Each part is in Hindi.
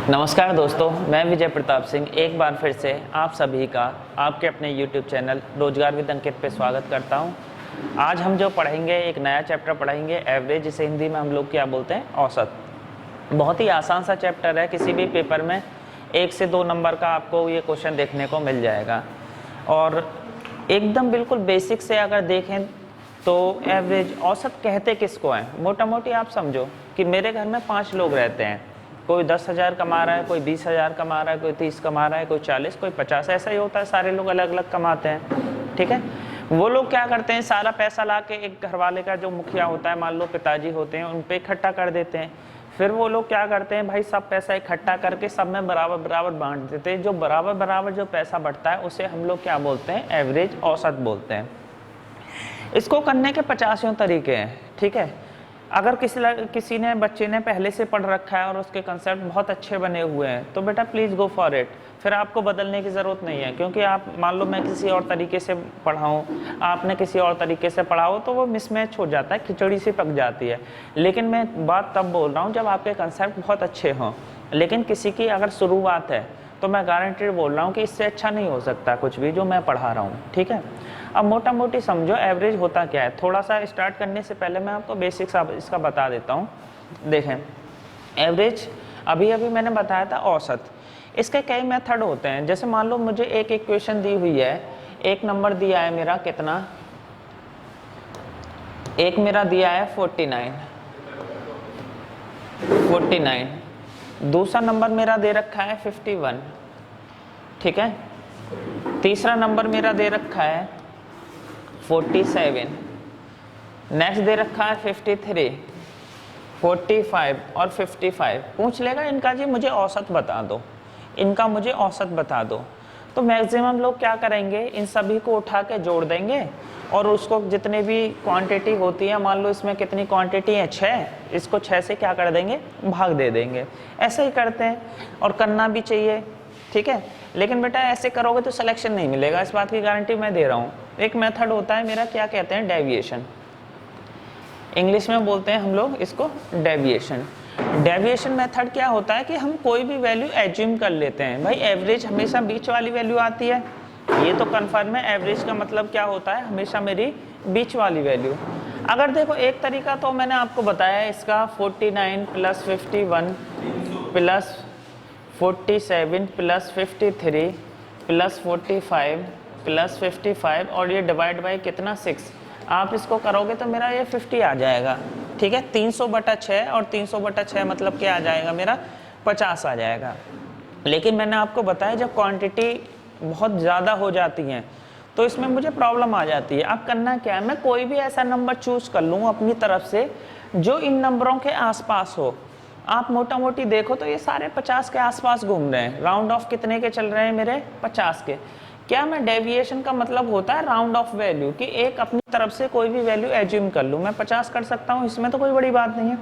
नमस्कार दोस्तों, मैं विजय प्रताप सिंह एक बार फिर से आप सभी का आपके अपने YouTube चैनल रोजगार विद अंकित पे स्वागत करता हूं। आज हम जो पढ़ेंगे एक नया चैप्टर पढ़ेंगे, एवरेज, जिसे हिंदी में हम लोग क्या बोलते हैं, औसत। बहुत ही आसान सा चैप्टर है, किसी भी पेपर में 1 से 2 नंबर का आपको ये क्वेश्चन देखने को मिल जाएगा। और एकदम बिल्कुल बेसिक से अगर देखें तो एवरेज, औसत कहते किसको है? मोटा मोटी आप समझो कि मेरे घर में 5 लोग रहते हैं, कोई 10,000 कमा रहा है, कोई 20,000 कमा रहा है, कोई 30 कमा रहा है, कोई 40, कोई 50, ऐसा ही होता है। सारे लोग अलग अलग कमाते हैं, ठीक है। वो लोग क्या करते हैं, सारा पैसा ला के एक घर वाले का जो मुखिया होता है, मान लो पिताजी होते हैं, उन पे इकट्ठा कर देते हैं। फिर वो लोग क्या करते हैं भाई, सब पैसा इकट्ठा करके सब में बराबर बराबर बांट देते हैं। जो बराबर बराबर जो पैसा बढ़ता है उसे हम लोग क्या बोलते हैं, एवरेज, औसत बोलते हैं। इसको करने के 50 तरीके हैं, ठीक है। अगर किसी ने बच्चे ने पहले से पढ़ रखा है और उसके कंसेप्ट बहुत अच्छे बने हुए हैं तो बेटा प्लीज़ गो फॉर इट। फिर आपको बदलने की ज़रूरत नहीं है, क्योंकि आप मान लो मैं किसी और तरीके से पढ़ाऊँ, आपने किसी और तरीके से पढ़ाओ तो वो मिसमैच हो जाता है, खिचड़ी सी पक जाती है। लेकिन मैं बात तब बोल रहा हूँ जब आपके कंसेप्ट बहुत अच्छे हों। लेकिन किसी की अगर शुरुआत है तो मैं गारंटेड बोल रहा हूँ कि इससे अच्छा नहीं हो सकता कुछ भी जो मैं पढ़ा रहा हूँ, ठीक है। अब मोटा मोटी समझो एवरेज होता क्या है। थोड़ा सा स्टार्ट करने से पहले मैं आपको बेसिक्स इसका बता देता हूँ। देखें, एवरेज अभी मैंने बताया था औसत। इसके कई मेथड होते हैं। जैसे मान लो मुझे एक इक्वेशन दी हुई है, एक नंबर दिया है मेरा कितना, एक मेरा दिया है 49, दूसरा नंबर मेरा दे रखा है 51, ठीक है। तीसरा नंबर मेरा दे रखा है 47, नेक्स्ट दे रखा है 53, 45 और 55। पूछ लेगा इनका जी मुझे औसत बता दो, इनका मुझे औसत बता दो। तो मैक्सिमम लोग क्या करेंगे, इन सभी को उठा के जोड़ देंगे और उसको जितने भी क्वांटिटी होती है, मान लो इसमें कितनी क्वांटिटी है, 6, इसको 6 से क्या कर देंगे, भाग दे देंगे। ऐसे ही करते हैं और करना भी चाहिए, ठीक है। लेकिन बेटा ऐसे करोगे तो सिलेक्शन नहीं मिलेगा, इस बात की गारंटी मैं दे रहा हूँ। एक मेथड होता है मेरा, क्या कहते हैं, डेविएशन। इंग्लिश में बोलते हैं हम लोग इसको डेविएशन। डेविएशन मेथड क्या होता है कि हम कोई भी वैल्यू एज्यूम कर लेते हैं। भाई एवरेज हमेशा बीच वाली वैल्यू आती है, ये तो कन्फर्म है। एवरेज का मतलब क्या होता है, हमेशा मेरी बीच वाली वैल्यू। अगर देखो एक तरीका तो मैंने आपको बताया इसका, 49 + 51 + 47 + 53 + 45 + 55 और ये डिवाइड बाई कितना, 6। आप इसको करोगे तो मेरा ये 50 आ जाएगा, ठीक है। 300/6 और 300/6 मतलब क्या आ जाएगा मेरा, 50 आ जाएगा। लेकिन मैंने आपको बताया जब क्वांटिटी बहुत ज़्यादा हो जाती हैं तो इसमें मुझे प्रॉब्लम आ जाती है। अब करना क्या है, मैं कोई भी ऐसा नंबर चूज़ कर लूँ अपनी तरफ से जो इन नंबरों के आसपास हो। आप मोटा मोटी देखो तो ये सारे 50 के आसपास घूम रहे हैं। राउंड ऑफ कितने के चल रहे हैं मेरे, 50 के। क्या मैं डेविएशन का मतलब होता है राउंड ऑफ वैल्यू, कि एक अपनी तरफ से कोई भी वैल्यू एज्यूम कर लूँ। मैं 50 कर सकता हूँ, इसमें तो कोई बड़ी बात नहीं है।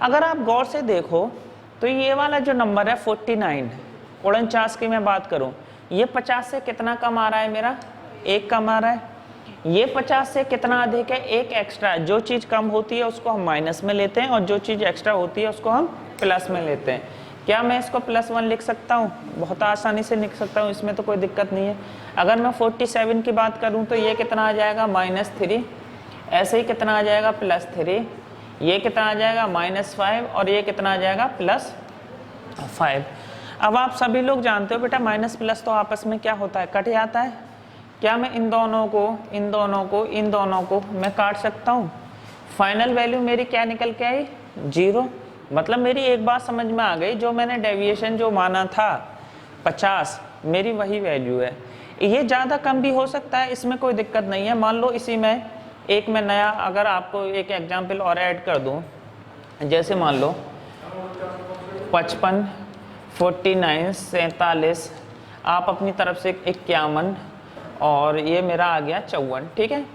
अगर आप गौर से देखो तो ये वाला जो नंबर है 49, 49 की मैं बात करूँ, ये 50 से कितना कम आ रहा है मेरा, 1 कम आ रहा है। ये 50 से कितना अधिक है, 1 एक्स्ट्रा है। जो चीज़ कम होती है उसको हम माइनस में लेते हैं और जो चीज़ एक्स्ट्रा होती है उसको हम प्लस में लेते हैं। क्या मैं इसको +1 लिख सकता हूँ? बहुत आसानी से लिख सकता हूँ, इसमें तो कोई दिक्कत नहीं है। अगर मैं 47 की बात करूँ तो ये कितना आ जाएगा, -3। ऐसे ही कितना आ जाएगा, +3। ये कितना आ जाएगा, -5 और ये कितना आ जाएगा, +5। अब आप सभी लोग जानते हो बेटा माइनस प्लस तो आपस में क्या होता है, कट जाता है। क्या मैं इन दोनों को मैं काट सकता हूँ? फाइनल वैल्यू मेरी क्या निकल के आई, 0। मतलब मेरी एक बात समझ में आ गई, जो मैंने डेविएशन जो माना था 50, मेरी वही वैल्यू है। ये ज़्यादा कम भी हो सकता है, इसमें कोई दिक्कत नहीं है। मान लो इसी में एक मैं नया, अगर आपको एक एग्जाम्पल और ऐड कर दूँ, जैसे मान लो 55, 49, 47, आप अपनी तरफ से 51 और ये मेरा आ गया 54, ठीक है।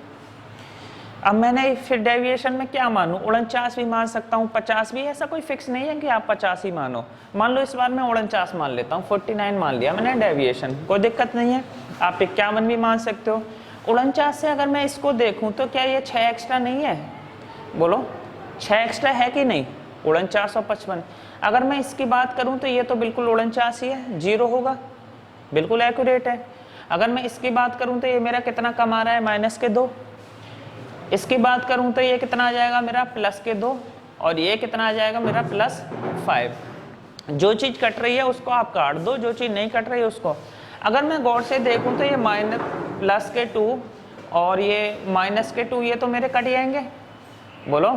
अब मैंने फिर डेविएशन में क्या मानूं, 49 भी मान सकता हूँ, 50 भी। ऐसा कोई फिक्स नहीं है कि आप 50 ही मानो। मान लो इस बार मैं 49 मान लेता हूँ, 49 मान लिया मैंने डेविएशन, कोई दिक्कत नहीं है। आप 51 भी मान सकते हो। 49 से अगर मैं इसको देखूँ तो क्या ये 6 एक्स्ट्रा नहीं है, बोलो 6 एक्स्ट्रा है कि नहीं, 49 और 55। अगर मैं इसकी बात करूं तो ये तो बिल्कुल 49 है, 0 होगा, बिल्कुल एक्यूरेट है। अगर मैं इसकी बात करूं तो ये मेरा कितना कम आ रहा है, -2। इसकी बात करूं तो ये कितना आ जाएगा मेरा, +2, और ये कितना आ जाएगा मेरा, +5। जो चीज़ कट रही है उसको आप काट दो, जो चीज़ नहीं कट रही है उसको। अगर मैं गौर से देखूं तो ये +2 और ये -2, ये तो मेरे कट जाएंगे। बोलो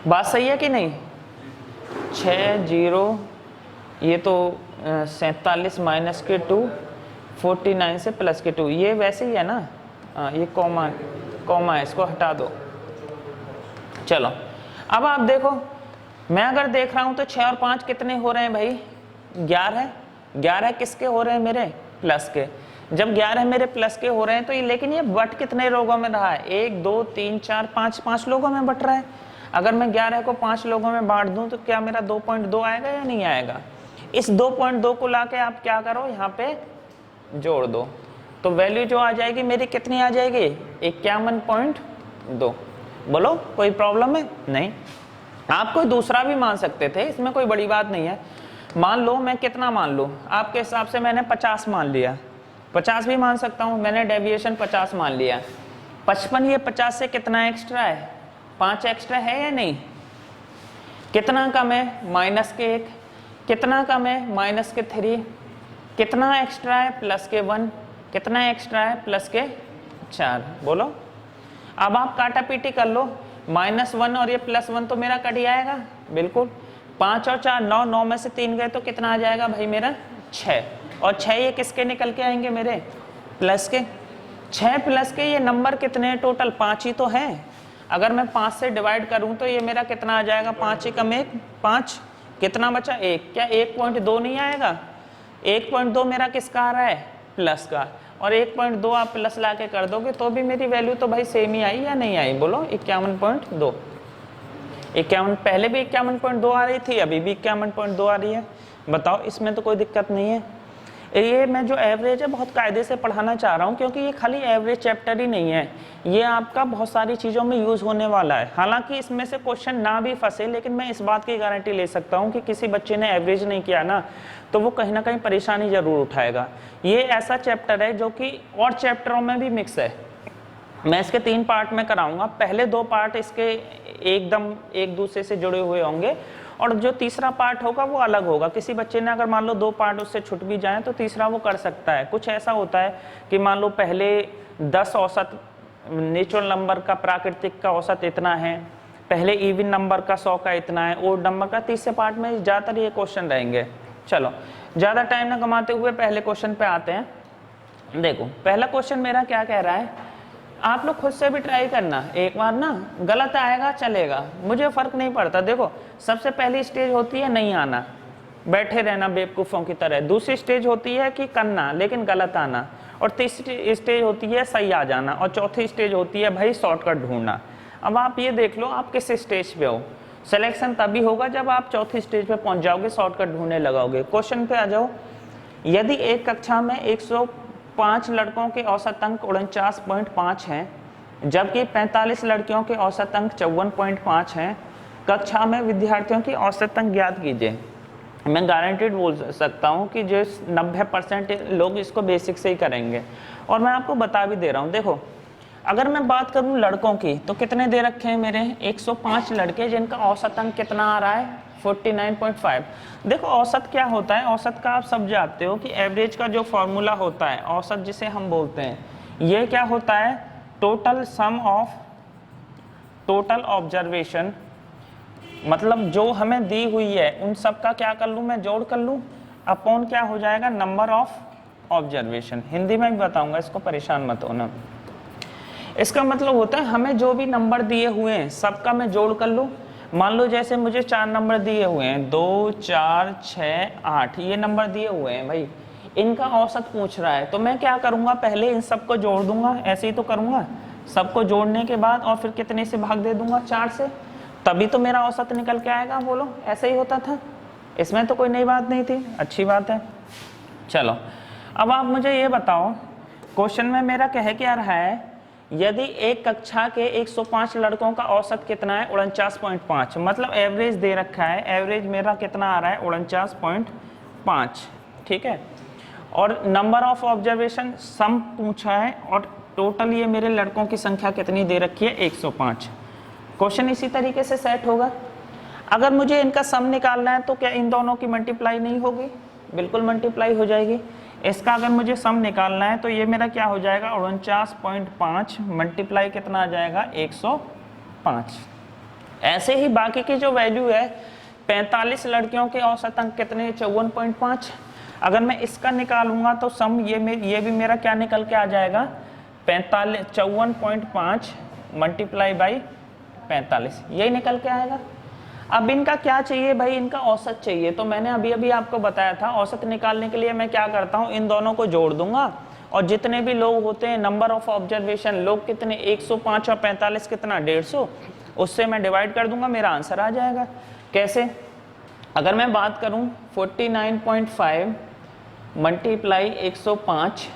बात सही है कि नहीं? 6 0, ये तो 47 -2, 49 से +2, ये वैसे ही है ना। ये कॉमा है, इसको हटा दो। चलो अब आप देखो, मैं अगर देख रहा हूं तो 6 और 5 कितने हो रहे हैं भाई, 11 किसके हो रहे हैं, मेरे प्लस के। जब 11 मेरे प्लस के हो रहे हैं तो ये, लेकिन ये बट कितने लोगों में रहा है, 1 2 3 4 5 लोगों में बट रहा है। अगर मैं 11 को 5 लोगों में बांट दूं तो क्या मेरा 2.2 आएगा या नहीं आएगा? इस 2.2 को लाके आप क्या करो, यहाँ पे जोड़ दो, तो वैल्यू जो आ जाएगी मेरी कितनी आ जाएगी, 51.2। बोलो कोई प्रॉब्लम है? नहीं। आप कोई दूसरा भी मान सकते थे, इसमें कोई बड़ी बात नहीं है। मान लो मैं कितना मान लूँ, आपके हिसाब से मैंने 50 मान लिया, 50 भी मान सकता हूँ, मैंने डेविएशन 50 मान लिया। 55 ये 50 से कितना एक्स्ट्रा है, 5 एक्स्ट्रा है या नहीं? कितना कम है, -1। कितना कम है, -3। कितना एक्स्ट्रा है, +1। कितना एक्स्ट्रा है, +4। बोलो अब आप काटा पीटी कर लो, -1 और ये +1 तो मेरा कट जाएगा, बिल्कुल। 5 और 4 9, 9 में से 3 गए तो कितना आ जाएगा भाई मेरा, 6। और 6 ये किसके निकल के आएंगे मेरे, प्लस के। 6 प्लस के ये नंबर कितने हैं टोटल, 5 ही तो हैं। अगर मैं 5 से डिवाइड करूं तो ये मेरा कितना आ जाएगा, 5 ही कम 1, 5। कितना बचा, 1। क्या 1.2 नहीं आएगा? 1.2 मेरा किसका आ रहा है, प्लस का। और 1.2 आप प्लस ला के कर दोगे तो भी मेरी वैल्यू तो भाई सेम ही आई या नहीं आई? बोलो 51.2। 51, पहले भी 51.2 आ रही थी, अभी भी 51.2 आ रही है। बताओ, इसमें तो कोई दिक्कत नहीं है। ये मैं जो एवरेज है बहुत कायदे से पढ़ाना चाह रहा हूँ, क्योंकि ये खाली एवरेज चैप्टर ही नहीं है, ये आपका बहुत सारी चीज़ों में यूज़ होने वाला है। हालांकि इसमें से क्वेश्चन ना भी फंसे, लेकिन मैं इस बात की गारंटी ले सकता हूँ कि किसी बच्चे ने एवरेज नहीं किया ना, तो वो कहीं ना कहीं परेशानी ज़रूर उठाएगा। ये ऐसा चैप्टर है जो कि और चैप्टरों में भी मिक्स है। मैं इसके 3 पार्ट में कराऊंगा। पहले 2 पार्ट इसके एकदम एक दूसरे से जुड़े हुए होंगे, और जो तीसरा पार्ट होगा वो अलग होगा। किसी बच्चे ने अगर मान लो 2 पार्ट उससे छूट भी जाए तो तीसरा वो कर सकता है। कुछ ऐसा होता है कि मान लो पहले 10 औसत नेचुरल नंबर का, प्राकृतिक का औसत इतना है, पहले इवन नंबर का 100 का इतना है, ओड नंबर का। तीसरे पार्ट में ज़्यादातर ये क्वेश्चन रहेंगे। चलो ज़्यादा टाइम ना कमाते हुए पहले क्वेश्चन पे आते हैं। देखो पहला क्वेश्चन मेरा क्या कह रहा है, आप लोग खुद से भी ट्राई करना एक बार ना, गलत आएगा चलेगा, मुझे फ़र्क नहीं पड़ता। देखो सबसे पहली स्टेज होती है नहीं आना, बैठे रहना बेवकूफ़ों की तरह। दूसरी स्टेज होती है कि करना लेकिन गलत आना, और तीसरी स्टेज होती है सही आ जाना, और चौथी स्टेज होती है भाई शॉर्टकट ढूंढना। अब आप ये देख लो आप किस स्टेज पे हो। सिलेक्शन तभी होगा जब आप चौथी स्टेज पे पहुंच जाओगे, शॉर्टकट ढूंढने लगाओगे। क्वेश्चन पे आ जाओ। यदि एक कक्षा में 105 लड़कों के औसत अंक 49.5 हैं, जबकि 45 लड़कियों के औसत अंक 54.5 हैं, कक्षा में विद्यार्थियों की औसत अंक ज्ञात कीजिए। मैं गारंटीड बोल सकता हूँ कि जो 90% लोग इसको बेसिक से ही करेंगे, और मैं आपको बता भी दे रहा हूँ। देखो अगर मैं बात करूं लड़कों की तो कितने दे रखे हैं मेरे, 105 लड़के जिनका औसत अंक कितना आ रहा है, 49.5। देखो औसत क्या होता है, औसत का आप सब जानते हो कि एवरेज का जो फॉर्मूला होता है, औसत जिसे हम बोलते हैं, ये क्या होता है, total sum of total observation. मतलब जो हमें दी हुई है उन सब का क्या कर लूँ मैं, जोड़ कर लूँ, अपॉन क्या हो जाएगा, नंबर ऑफ ऑब्जर्वेशन। हिंदी में भी बताऊंगा, इसको परेशान मत होना। इसका मतलब होता है हमें जो भी नंबर दिए हुए हैं सबका मैं जोड़ कर लूँ। मान लो जैसे मुझे 4 नंबर दिए हुए हैं, 2 4 6 8, ये नंबर दिए हुए हैं भाई, इनका औसत पूछ रहा है, तो मैं क्या करूँगा, पहले इन सबको जोड़ दूंगा। ऐसे ही तो करूँगा, सबको जोड़ने के बाद और फिर कितने से भाग दे दूंगा, 4 से, तभी तो मेरा औसत निकल के आएगा। बोलो ऐसे ही होता था, इसमें तो कोई नई बात नहीं थी, अच्छी बात है। चलो अब आप मुझे ये बताओ, क्वेश्चन में मेरा कह क्या रहा है यदि एक कक्षा के 105 लड़कों का औसत कितना है 49.5, मतलब एवरेज दे रखा है, एवरेज मेरा कितना आ रहा है 49.5, ठीक है। और नंबर ऑफ ऑब्जर्वेशन सम पूछा है और टोटल ये मेरे लड़कों की संख्या कितनी दे रखी है 105। क्वेश्चन इसी तरीके से सेट होगा। अगर मुझे इनका सम निकालना है तो क्या इन दोनों की मल्टीप्लाई नहीं होगी? बिल्कुल मल्टीप्लाई हो जाएगी। इसका अगर मुझे सम निकालना है तो ये मेरा क्या हो जाएगा 49.5 मल्टीप्लाई कितना आ जाएगा 105। ऐसे ही बाकी की जो वैल्यू है 45 लड़कियों के औसत अंक कितने 54.5, अगर मैं इसका निकालूंगा तो सम ये भी मेरा क्या निकल के आ जाएगा 54.5 मल्टीप्लाई बाई 45, यही निकल के आएगा। अब इनका क्या चाहिए भाई, इनका औसत चाहिए। तो मैंने अभी अभी आपको बताया था औसत निकालने के लिए मैं क्या करता हूँ, इन दोनों को जोड़ दूंगा और जितने भी लोग होते हैं नंबर ऑफ ऑब्जर्वेशन, लोग कितने 105 और 45 कितना 150, उससे मैं डिवाइड कर दूंगा, मेरा आंसर आ जाएगा। कैसे? अगर मैं बात करूँ 49.5 multiply 105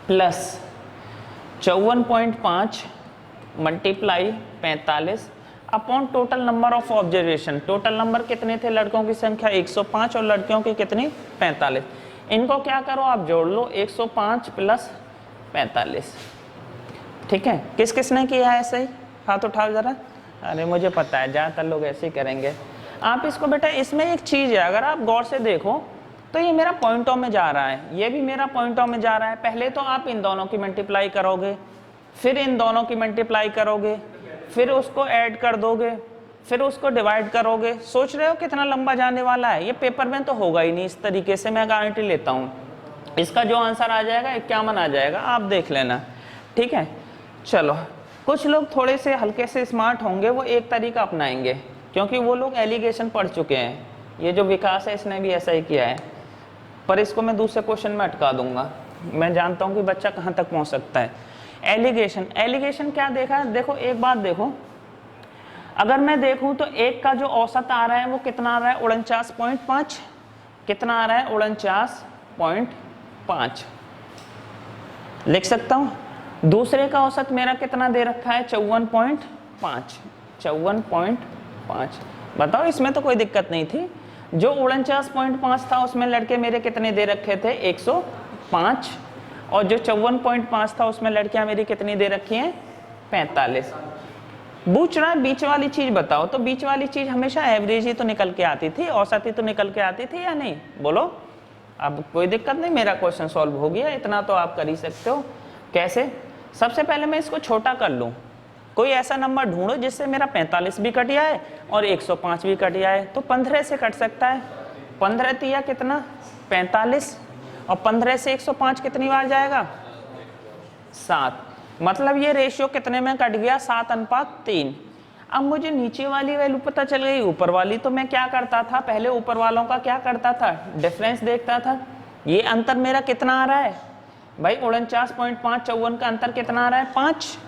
plus 54.5 multiply 45 upon total number of observation. Total number कितने थे लड़कों की संख्या 105 और लड़कियों की कितनी 45। इनको क्या करो आप जोड़ लो 105 प्लस 45, ठीक है। किस किसने किया है ऐसे ही, हाथ उठाओ जरा। अरे मुझे पता है ज़्यादातर लोग ऐसे ही करेंगे। आप इसको बेटा, इसमें एक चीज़ है, अगर आप गौर से देखो तो ये मेरा पॉइंटों में जा रहा है, ये भी मेरा पॉइंटों में जा रहा है। पहले तो आप इन दोनों की मल्टीप्लाई करोगे, फिर इन दोनों की मल्टीप्लाई करोगे, फिर उसको ऐड कर दोगे, फिर उसको डिवाइड करोगे। सोच रहे हो कितना लंबा जाने वाला है, ये पेपर में तो होगा ही नहीं इस तरीके से, मैं गारंटी लेता हूँ। इसका जो आंसर आ जाएगा 51 आ जाएगा, आप देख लेना, ठीक है। चलो, कुछ लोग थोड़े से हल्के से स्मार्ट होंगे, वो एक तरीका अपनाएंगे क्योंकि वो लोग एलिगेशन पढ़ चुके हैं। ये जो विकास है इसने भी ऐसा ही किया है, पर इसको मैं दूसरे क्वेश्चन में अटका दूंगा। मैं जानता हूँ कि बच्चा कहाँ तक पहुँच सकता है। एलिगेशन, एलिगेशन क्या देखा है, देखो एक बात देखो, अगर मैं देखूं तो एक का जो औसत आ रहा है वो कितना आ रहा है 49.5, कितना आ रहा है 49.5 लिख सकता हूं। दूसरे का औसत मेरा कितना दे रखा है 54.5, 54.5। बताओ, इसमें तो कोई दिक्कत नहीं थी। जो 49.5 था उसमें लड़के मेरे कितने दे रखे थे 105, और जो 54.5 था उसमें लड़कियां मेरी कितनी दे रखी हैं 45। पूछ रहा है बीच वाली चीज बताओ, तो बीच वाली चीज हमेशा एवरेज ही तो निकल के आती थी, औसत ही तो निकल के आती थी या नहीं, बोलो। अब कोई दिक्कत नहीं, मेरा क्वेश्चन सॉल्व हो गया, इतना तो आप कर ही सकते हो। कैसे? सबसे पहले मैं इसको छोटा कर लूँ, कोई ऐसा नंबर ढूंढो जिससे मेरा 45 भी कट जाए और 105 भी कट जाए। तो 15 से कट सकता है, 15 तिया कितना 45, और 15 से 105 कितनी बार जाएगा 7, मतलब ये रेशियो कितने में कट गया 7:3। अब मुझे नीचे वाली वैल्यू पता चल गई, ऊपर वाली तो मैं क्या करता था, पहले ऊपर वालों का क्या करता था, डिफरेंस देखता था। ये अंतर मेरा कितना आ रहा है भाई 49.5, 54 का अंतर कितना आ रहा है 5।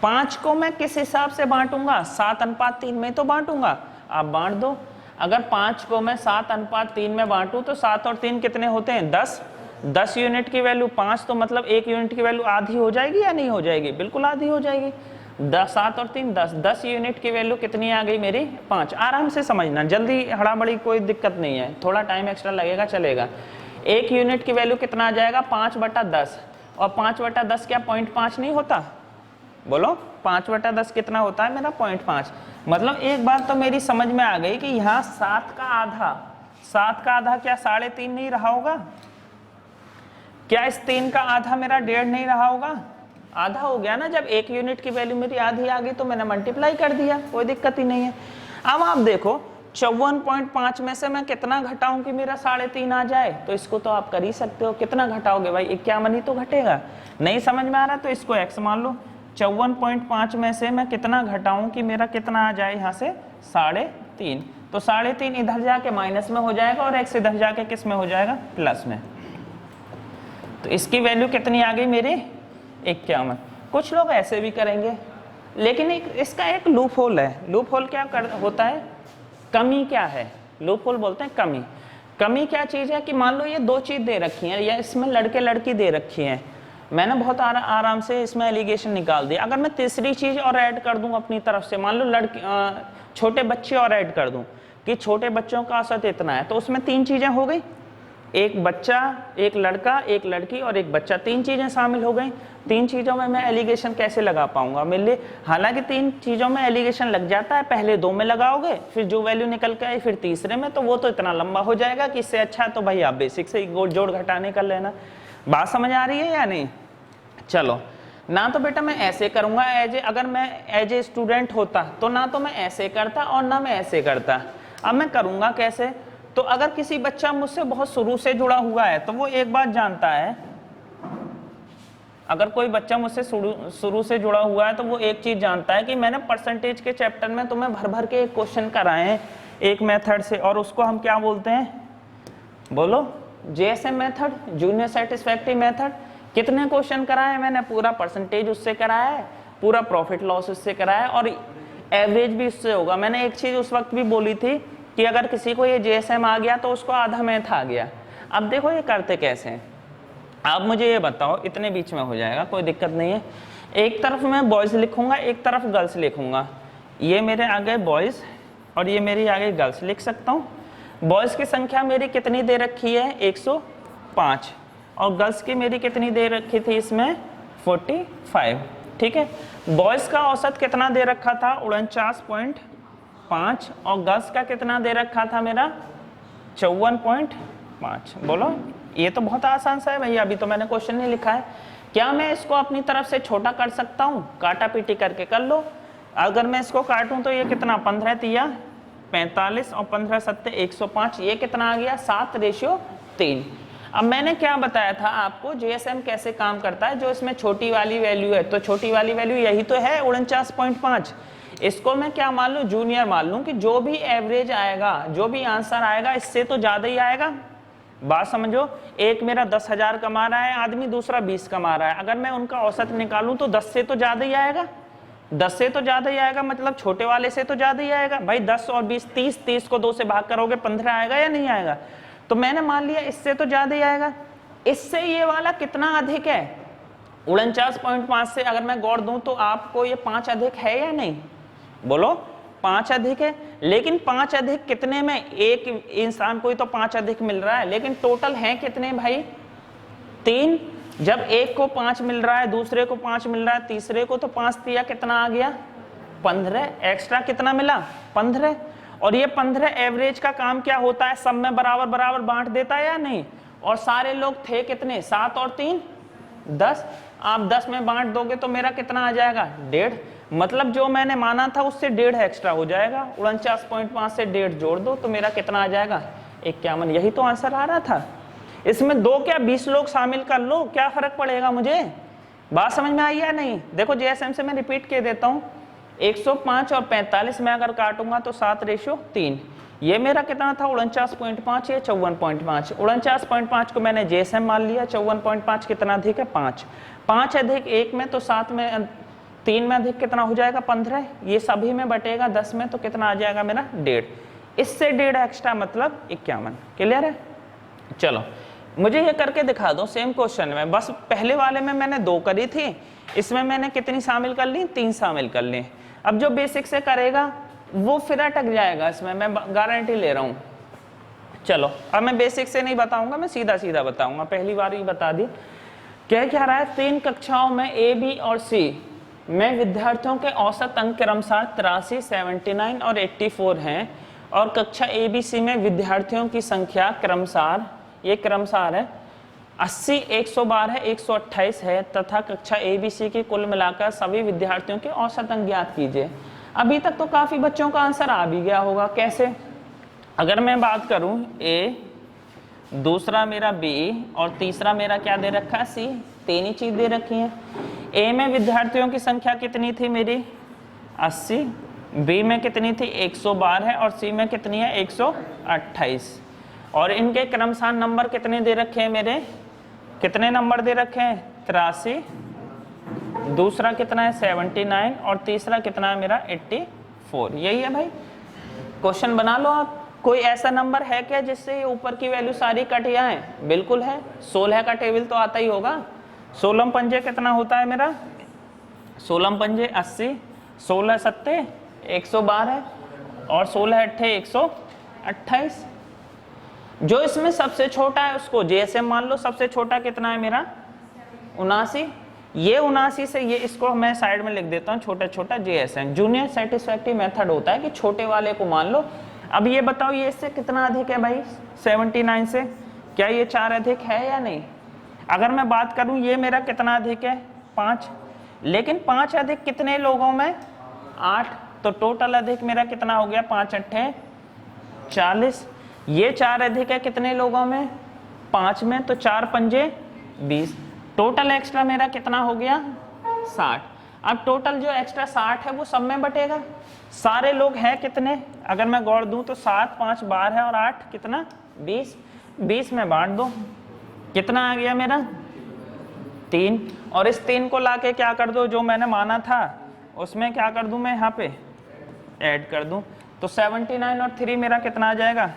5 को मैं किस हिसाब से बांटूंगा 7:3 में तो बांटूंगा, आप बांट दो। अगर 5 को मैं 7:3 में बांटूं तो 7 और 3 कितने होते हैं 10, 10 यूनिट की वैल्यू 5, तो मतलब 1 यूनिट की वैल्यू आधी हो जाएगी या नहीं हो जाएगी, बिल्कुल आधी हो जाएगी। 7 और 3 10, 10 यूनिट की वैल्यू कितनी आ गई मेरी 5। आराम से समझना, जल्दी हड़ाबड़ी कोई दिक्कत नहीं है, थोड़ा टाइम एक्स्ट्रा लगेगा चलेगा। 1 यूनिट की वैल्यू कितना आ जाएगा 5/10, और 5/10 क्या 0.5 नहीं होता, बोलो 5/10 कितना होता है मेरा 0.5। मतलब एक बात तो मेरी समझ में आ गई कि यहाँ 7 का आधा क्या 3.5 नहीं रहा होगा, क्या इस 3 का आधा मेरा 1.5 नहीं रहा होगा, आधा हो गया ना। जब 1 यूनिट की वैल्यू मेरी आधी आ गई तो मैंने मल्टीप्लाई कर दिया, कोई दिक्कत ही नहीं है। अब आप देखो 54.5 में से मैं कितना घटाऊं कि मेरा 3.5 आ जाए, तो इसको तो आप कर ही सकते हो। कितना घटाओगे भाई 51 ही तो घटेगा। नहीं समझ में आ रहा तो इसको x मान लो। 54.5 में से मैं कितना घटाऊं कि मेरा कितना आ जाए यहाँ से 3.5, तो 3.5 इधर जाके माइनस में हो जाएगा और x इधर जाके किस में हो जाएगा प्लस में। तो इसकी वैल्यू कितनी आ गई मेरी 51। कुछ लोग ऐसे भी करेंगे, लेकिन इसका एक लूप होल है। लूप होल क्या होता है, कमी क्या है, लूप होल बोलते हैं कमी। कमी क्या चीज़ है कि मान लो ये 2 चीज़ दे रखी है, या इसमें लड़के लड़की दे रखी हैं, मैंने बहुत आराम से इसमें एलिगेशन निकाल दिया। अगर मैं तीसरी चीज और ऐड कर दूं अपनी तरफ से, मान लो छोटे बच्चे और ऐड कर दूं कि छोटे बच्चों का औसत इतना है, तो उसमें 3 चीजें हो गई, एक बच्चा, एक लड़का, एक लड़की और एक बच्चा, 3 चीजें शामिल हो गई। 3 चीजों में मैं एलिगेशन कैसे लगा पाऊंगा मेरे लिए? हालांकि 3 चीजों में एलिगेशन लग जाता है, पहले 2 में लगाओगे, फिर जो वैल्यू निकल के आई फिर तीसरे में, तो वो तो इतना लंबा हो जाएगा कि इससे अच्छा तो भाई आप बेसिक से जोड़ घटाने कर लेना। बात समझ आ रही है या नहीं? चलो, ना तो बेटा मैं ऐसे करूंगा अगर मैं एज ए स्टूडेंट होता तो ना तो मैं ऐसे करता और ना मैं ऐसे करता। अब मैं करूंगा कैसे? तो अगर किसी बच्चा मुझसे बहुत शुरू से जुड़ा हुआ है तो वो एक बात जानता है, अगर कोई बच्चा मुझसे शुरू से जुड़ा हुआ है तो वो एक चीज जानता है कि मैंने परसेंटेज के चैप्टर में तुम्हें भर भर के एक क्वेश्चन कराए हैं एक मेथड से, और उसको हम क्या बोलते हैं? बोलो, JSM method, junior satisfactory method. कितने क्वेश्चन कराए हैं मैंने? पूरा परसेंटेज उससे कराया है, पूरा प्रॉफिट लॉस उससे कराया है, और एवरेज भी उससे होगा। मैंने एक चीज उस वक्त भी बोली थी कि अगर किसी को ये जेएसएम आ गया तो उसको आधा मैथ आ गया। अब देखो ये करते कैसे हैं, आप मुझे ये बताओ, इतने बीच में हो जाएगा, कोई दिक्कत नहीं है। एक तरफ मैं बॉयज लिखूंगा, एक तरफ गर्ल्स लिखूंगा। ये मेरे आगे बॉयज और ये मेरी आगे गर्ल्स लिख सकता हूँ। बॉयज की संख्या मेरी कितनी दे रखी है? 105, और गर्ल्स की मेरी कितनी दे रखी थी इसमें? 45। ठीक है, बॉयज का औसत कितना दे रखा था? 49.5, और गर्ल्स का कितना दे रखा था मेरा? 54.5। बोलो, ये तो बहुत आसान सा है भैया, अभी तो मैंने क्वेश्चन नहीं लिखा है। क्या मैं इसको अपनी तरफ से छोटा कर सकता हूँ? काटा पीटी करके कर लो। अगर मैं इसको काटूं तो ये कितना? 15 तिया 45 और 15 सत्ते 105, ये कितना आ गया? 7:3। अब मैंने क्या बताया था आपको जेएसएम कैसे काम करता है? जो इसमें छोटी वाली वैल्यू है, तो छोटी वाली वैल्यू यही तो है 49.5। इसको मैं क्या मान लूं? जूनियर मान लूं कि जो भी एवरेज आएगा, जो भी आंसर आएगा, इससे तो ज्यादा ही आएगा। बात समझो, एक मेरा 10,000 कमा रहा है आदमी, दूसरा 20 कमा रहा है, अगर मैं उनका औसत निकालूं तो 10 से तो ज्यादा ही आएगा। 10 से तो ज्यादा ही आएगा, मतलब छोटे वाले से तो ज्यादा ही आएगा भाई। 10 और 20 30, 30 को 2 से भाग करोगे 15 आएगा या नहीं आएगा? तो मैंने मान लिया इससे तो ज्यादा ही आएगा। इससे ये वाला कितना अधिक है? 49.5 से अगर मैं गौर दूं तो आपको ये 5 अधिक है या नहीं? बोलो, 5 अधिक है। लेकिन 5 अधिक कितने में? एक इंसान को ही तो 5 अधिक मिल रहा है, लेकिन टोटल है कितने भाई? 3। जब एक को 5 मिल रहा है, दूसरे को 5 मिल रहा है, तीसरे को तो 5 दिया, कितना आ गया? 15। एक्स्ट्रा कितना मिला? 15। और ये 15 एवरेज का काम क्या होता है? सब में बराबर बराबर बांट देता है या नहीं? और सारे लोग थे कितने? 7 और 3 10। आप 10 में बांट दोगे तो मेरा कितना आ जाएगा? 1.5। मतलब जो मैंने माना था उससे 1.5 एक्स्ट्रा हो जाएगा। 49.5 से 1.5 जोड़ दो तो मेरा कितना आ जाएगा? 51। यही तो आंसर आ रहा था। इसमें 2 क्या 20 लोग शामिल कर लो, क्या फर्क पड़ेगा मुझे? बात समझ में आई या नहीं? देखो जेएसएम से मैं रिपीट कर देता हूँ, 105 और 45 में अगर काटूंगा तो 7:3। ये मेरा कितना था? 49.5, ये 54.5। 49.5 को मैंने जेएसएम मान लिया। 54.5 कितना अधिक है? 5। 5 अधिक 1 में तो 7 में, 3 में अधिक कितना हो जाएगा? 15। ये सभी में बटेगा 10 में, तो कितना आ जाएगा मेरा? 1.5। इससे 1.5 एक्स्ट्रा मतलब 51। क्लियर है? चलो मुझे ये करके दिखा दो सेम क्वेश्चन में। बस पहले वाले में मैंने 2 करी थी, इसमें मैंने कितनी शामिल कर ली? 3 शामिल कर ली। अब जो बेसिक से करेगा वो फिर अटक जाएगा, इसमें मैं गारंटी ले रहा हूँ। चलो अब मैं बेसिक से नहीं बताऊंगा, मैं सीधा सीधा बताऊंगा, पहली बार ही बता दी। क्या रहा है? 3 कक्षाओं में ए, बी और सी में विद्यार्थियों के औसत अंक क्रमशः 83, 79 और 84 हैं, और कक्षा ए, बी, सी में विद्यार्थियों की संख्या क्रमशः, ये क्रमशः है 80, 112 है, 128 है, तथा कक्षा ए, बी, सी की कुल मिलाकर सभी विद्यार्थियों के औसत अंक ज्ञात कीजिए। अभी तक तो काफी बच्चों का आंसर आ भी गया होगा। कैसे? अगर मैं बात करूं ए, दूसरा मेरा बी और तीसरा मेरा क्या दे रखा है? सी। 3 ही चीज दे रखी है। ए में विद्यार्थियों की संख्या कितनी थी मेरी? 80। बी में कितनी थी? 112 है, और सी में कितनी है? 128। और इनके क्रमशः नंबर कितने दे रखे हैं मेरे? कितने नंबर दे रखे हैं? 83। दूसरा कितना है? 79। और तीसरा कितना है मेरा? 84। यही है भाई। क्वेश्चन बना लो आप। कोई ऐसा नंबर है क्या जिससे ऊपर की वैल्यू सारी कट जाए? बिल्कुल है। 16 का टेबल तो आता ही होगा। 16 पंजे कितना होता है मेरा, 16 पंजे 80, 16 सत्ते 112 और 16 अट्ठे 128। जो इसमें सबसे छोटा है उसको जेएसएम मान लो। सबसे छोटा कितना है मेरा 79। ये 79 से ये इसको मैं साइड में लिख देता हूँ छोटा छोटा जेएसएम, जूनियर सेटिस्फैक्टरी मेथड होता है कि छोटे वाले को मान लो। अब ये बताओ ये इससे कितना अधिक है भाई 79 से, क्या ये 4 अधिक है या नहीं? अगर मैं बात करूं ये मेरा कितना अधिक है 5, लेकिन 5 अधिक कितने लोगों में 8, तो टोटल अधिक मेरा कितना हो गया 5 अट्ठे 40। ये 4 अधिक है कितने लोगों में 5 में, तो 4 पंजे 20, टोटल एक्स्ट्रा मेरा कितना हो गया 60। अब टोटल जो एक्स्ट्रा 60 है वो सब में बटेगा। सारे लोग हैं कितने, अगर मैं गौर दूं तो 7 5 12 और 8 कितना 20, 20 में बांट दो कितना आ गया मेरा 3, और इस 3 को लाके क्या कर दो जो मैंने माना था उसमें क्या कर दूं मैं यहाँ पे ऐड कर दूं, तो 79 और 3 मेरा कितना आ जाएगा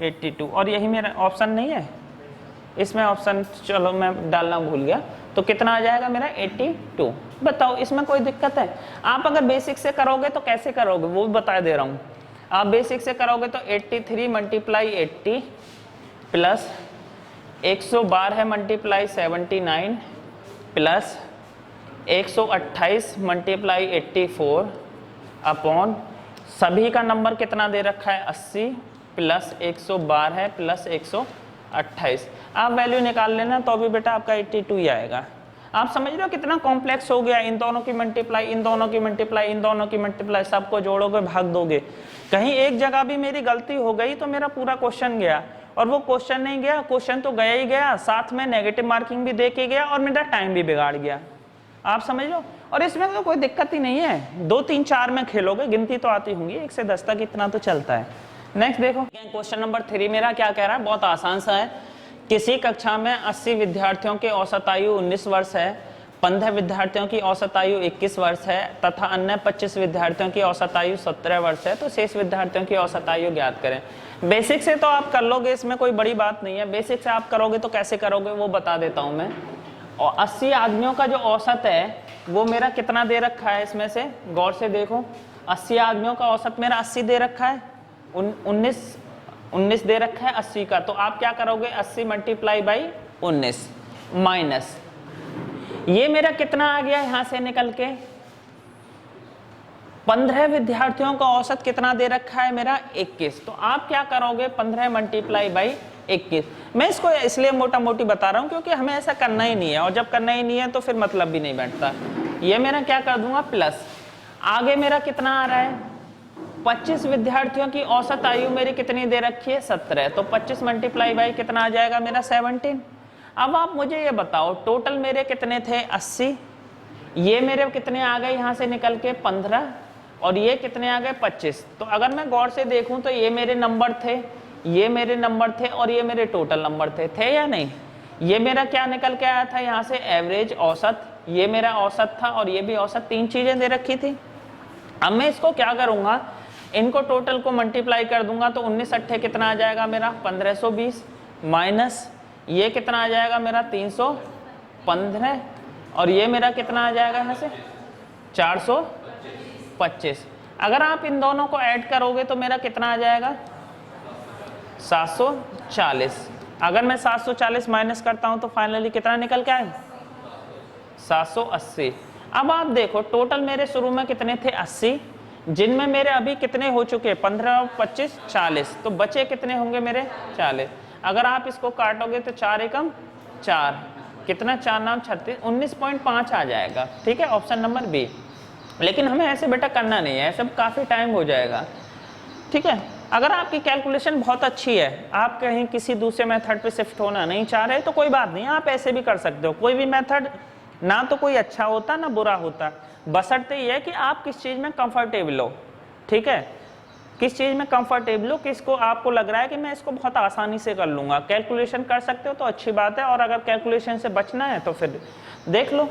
82। और यही मेरा ऑप्शन नहीं है इसमें, ऑप्शन चलो मैं डालना भूल गया, तो कितना आ जाएगा मेरा 82। बताओ इसमें कोई दिक्कत है? आप अगर बेसिक से करोगे तो कैसे करोगे वो भी बता दे रहा हूँ। आप बेसिक से करोगे तो 83 multiply 80 plus 112 multiply 79 plus 128 multiply 84 upon सभी का नंबर कितना दे रखा है 80 प्लस 112 प्लस 128। आप वैल्यू निकाल लेना तो भी बेटा आपका 82 ही आएगा। आप समझ रहे हो कितना कॉम्प्लेक्स हो गया, इन दोनों की मल्टीप्लाई, इन दोनों की मल्टीप्लाई, इन दोनों की मल्टीप्लाई, सबको जोड़ोगे भाग दोगे। कहीं एक जगह भी मेरी गलती हो गई तो मेरा पूरा क्वेश्चन गया, और वो क्वेश्चन नहीं गया, क्वेश्चन तो गया ही गया, साथ में नेगेटिव मार्किंग भी दे के गया और मेरा टाइम भी बिगाड़ गया। आप समझ लो, और इसमें तो कोई दिक्कत ही नहीं है, 2 3 4 में खेलोगे, गिनती तो आती होंगी 1 से 10 तक, इतना तो चलता है। नेक्स्ट देखो क्वेश्चन नंबर 3 मेरा क्या कह रहा है, बहुत आसान सा है। किसी कक्षा में 80 विद्यार्थियों की औसत आयु 19 वर्ष है, 15 विद्यार्थियों की औसत आयु 21 वर्ष है तथा अन्य 25 विद्यार्थियों की औसत आयु 17 वर्ष है, तो शेष विद्यार्थियों की औसत आयु ज्ञात करें। बेसिक से तो आप कर लोगे, इसमें कोई बड़ी बात नहीं है। बेसिक से आप करोगे तो कैसे करोगे वो बता देता हूं मैं। और 80 आदमियों का जो औसत है वो मेरा कितना दे रखा है, इसमें से गौर से देखो, 80 आदमियों का औसत मेरा 80 दे रखा है, 19 दे रखा है 80 का, तो आप क्या करोगे 80 मल्टीप्लाई बाई 19 माइनस ये मेरा कितना आ गया यहां से निकल के 15 विद्यार्थियों का औसत कितना दे रखा है मेरा 21, तो आप क्या करोगे 15 मल्टीप्लाई बाई 21। मैं इसको इसलिए मोटा मोटी बता रहा हूं क्योंकि हमें ऐसा करना ही नहीं है, और जब करना ही नहीं है तो फिर मतलब भी नहीं बैठता। ये मेरा क्या कर दूंगा प्लस, आगे मेरा कितना आ रहा है 25 विद्यार्थियों की औसत आयु मेरी कितनी दे रखी है 17, तो 25 मल्टीप्लाई बाई कितना आ जाएगा मेरा 17। अब आप मुझे ये बताओ टोटल मेरे कितने थे 80, ये मेरे कितने आ गए यहाँ से निकल के 15, और ये कितने आ गए 25। तो अगर मैं गौर से देखूं तो ये मेरे नंबर थे, ये मेरे नंबर थे, और ये मेरे टोटल नंबर थे या नहीं? ये मेरा क्या निकल के आया था यहाँ से एवरेज औसत, ये मेरा औसत था और ये भी औसत, 3 चीजें दे रखी थी। अब मैं इसको क्या करूंगा, इनको टोटल को मल्टीप्लाई कर दूंगा, तो 19 अट्ठे कितना आ जाएगा मेरा 1520 माइनस ये कितना आ जाएगा मेरा 315, और ये मेरा कितना आ जाएगा यहाँ से 425। अगर आप इन दोनों को ऐड करोगे तो मेरा कितना आ जाएगा 740। अगर मैं 740 माइनस करता हूं तो फाइनली कितना निकल के आए 780। अब आप देखो टोटल मेरे शुरू में कितने थे 80, जिनमें मेरे अभी कितने हो चुके 15 और 25 40, तो बचे कितने होंगे मेरे 40। अगर आप इसको काटोगे तो 4 एकम 4, कितना 4 नाम 36, 19.5 आ जाएगा। ठीक है, ऑप्शन नंबर बी। लेकिन हमें ऐसे बेटा करना नहीं है, ऐसे काफ़ी टाइम हो जाएगा। ठीक है, अगर आपकी कैलकुलेशन बहुत अच्छी है, आप कहीं किसी दूसरे मेथड पे शिफ्ट होना नहीं चाह रहे तो कोई बात नहीं, आप ऐसे भी कर सकते हो। कोई भी मेथड ना तो कोई अच्छा होता ना बुरा होता, बशर्ते ये है कि आप किस चीज़ में कंफर्टेबल हो। ठीक है, किस चीज़ में कंफर्टेबल हो, किसको आपको लग रहा है कि मैं इसको बहुत आसानी से कर लूँगा। कैलकुलेशन कर सकते हो तो अच्छी बात है, और अगर कैलकुलेशन से बचना है तो फिर देख लो।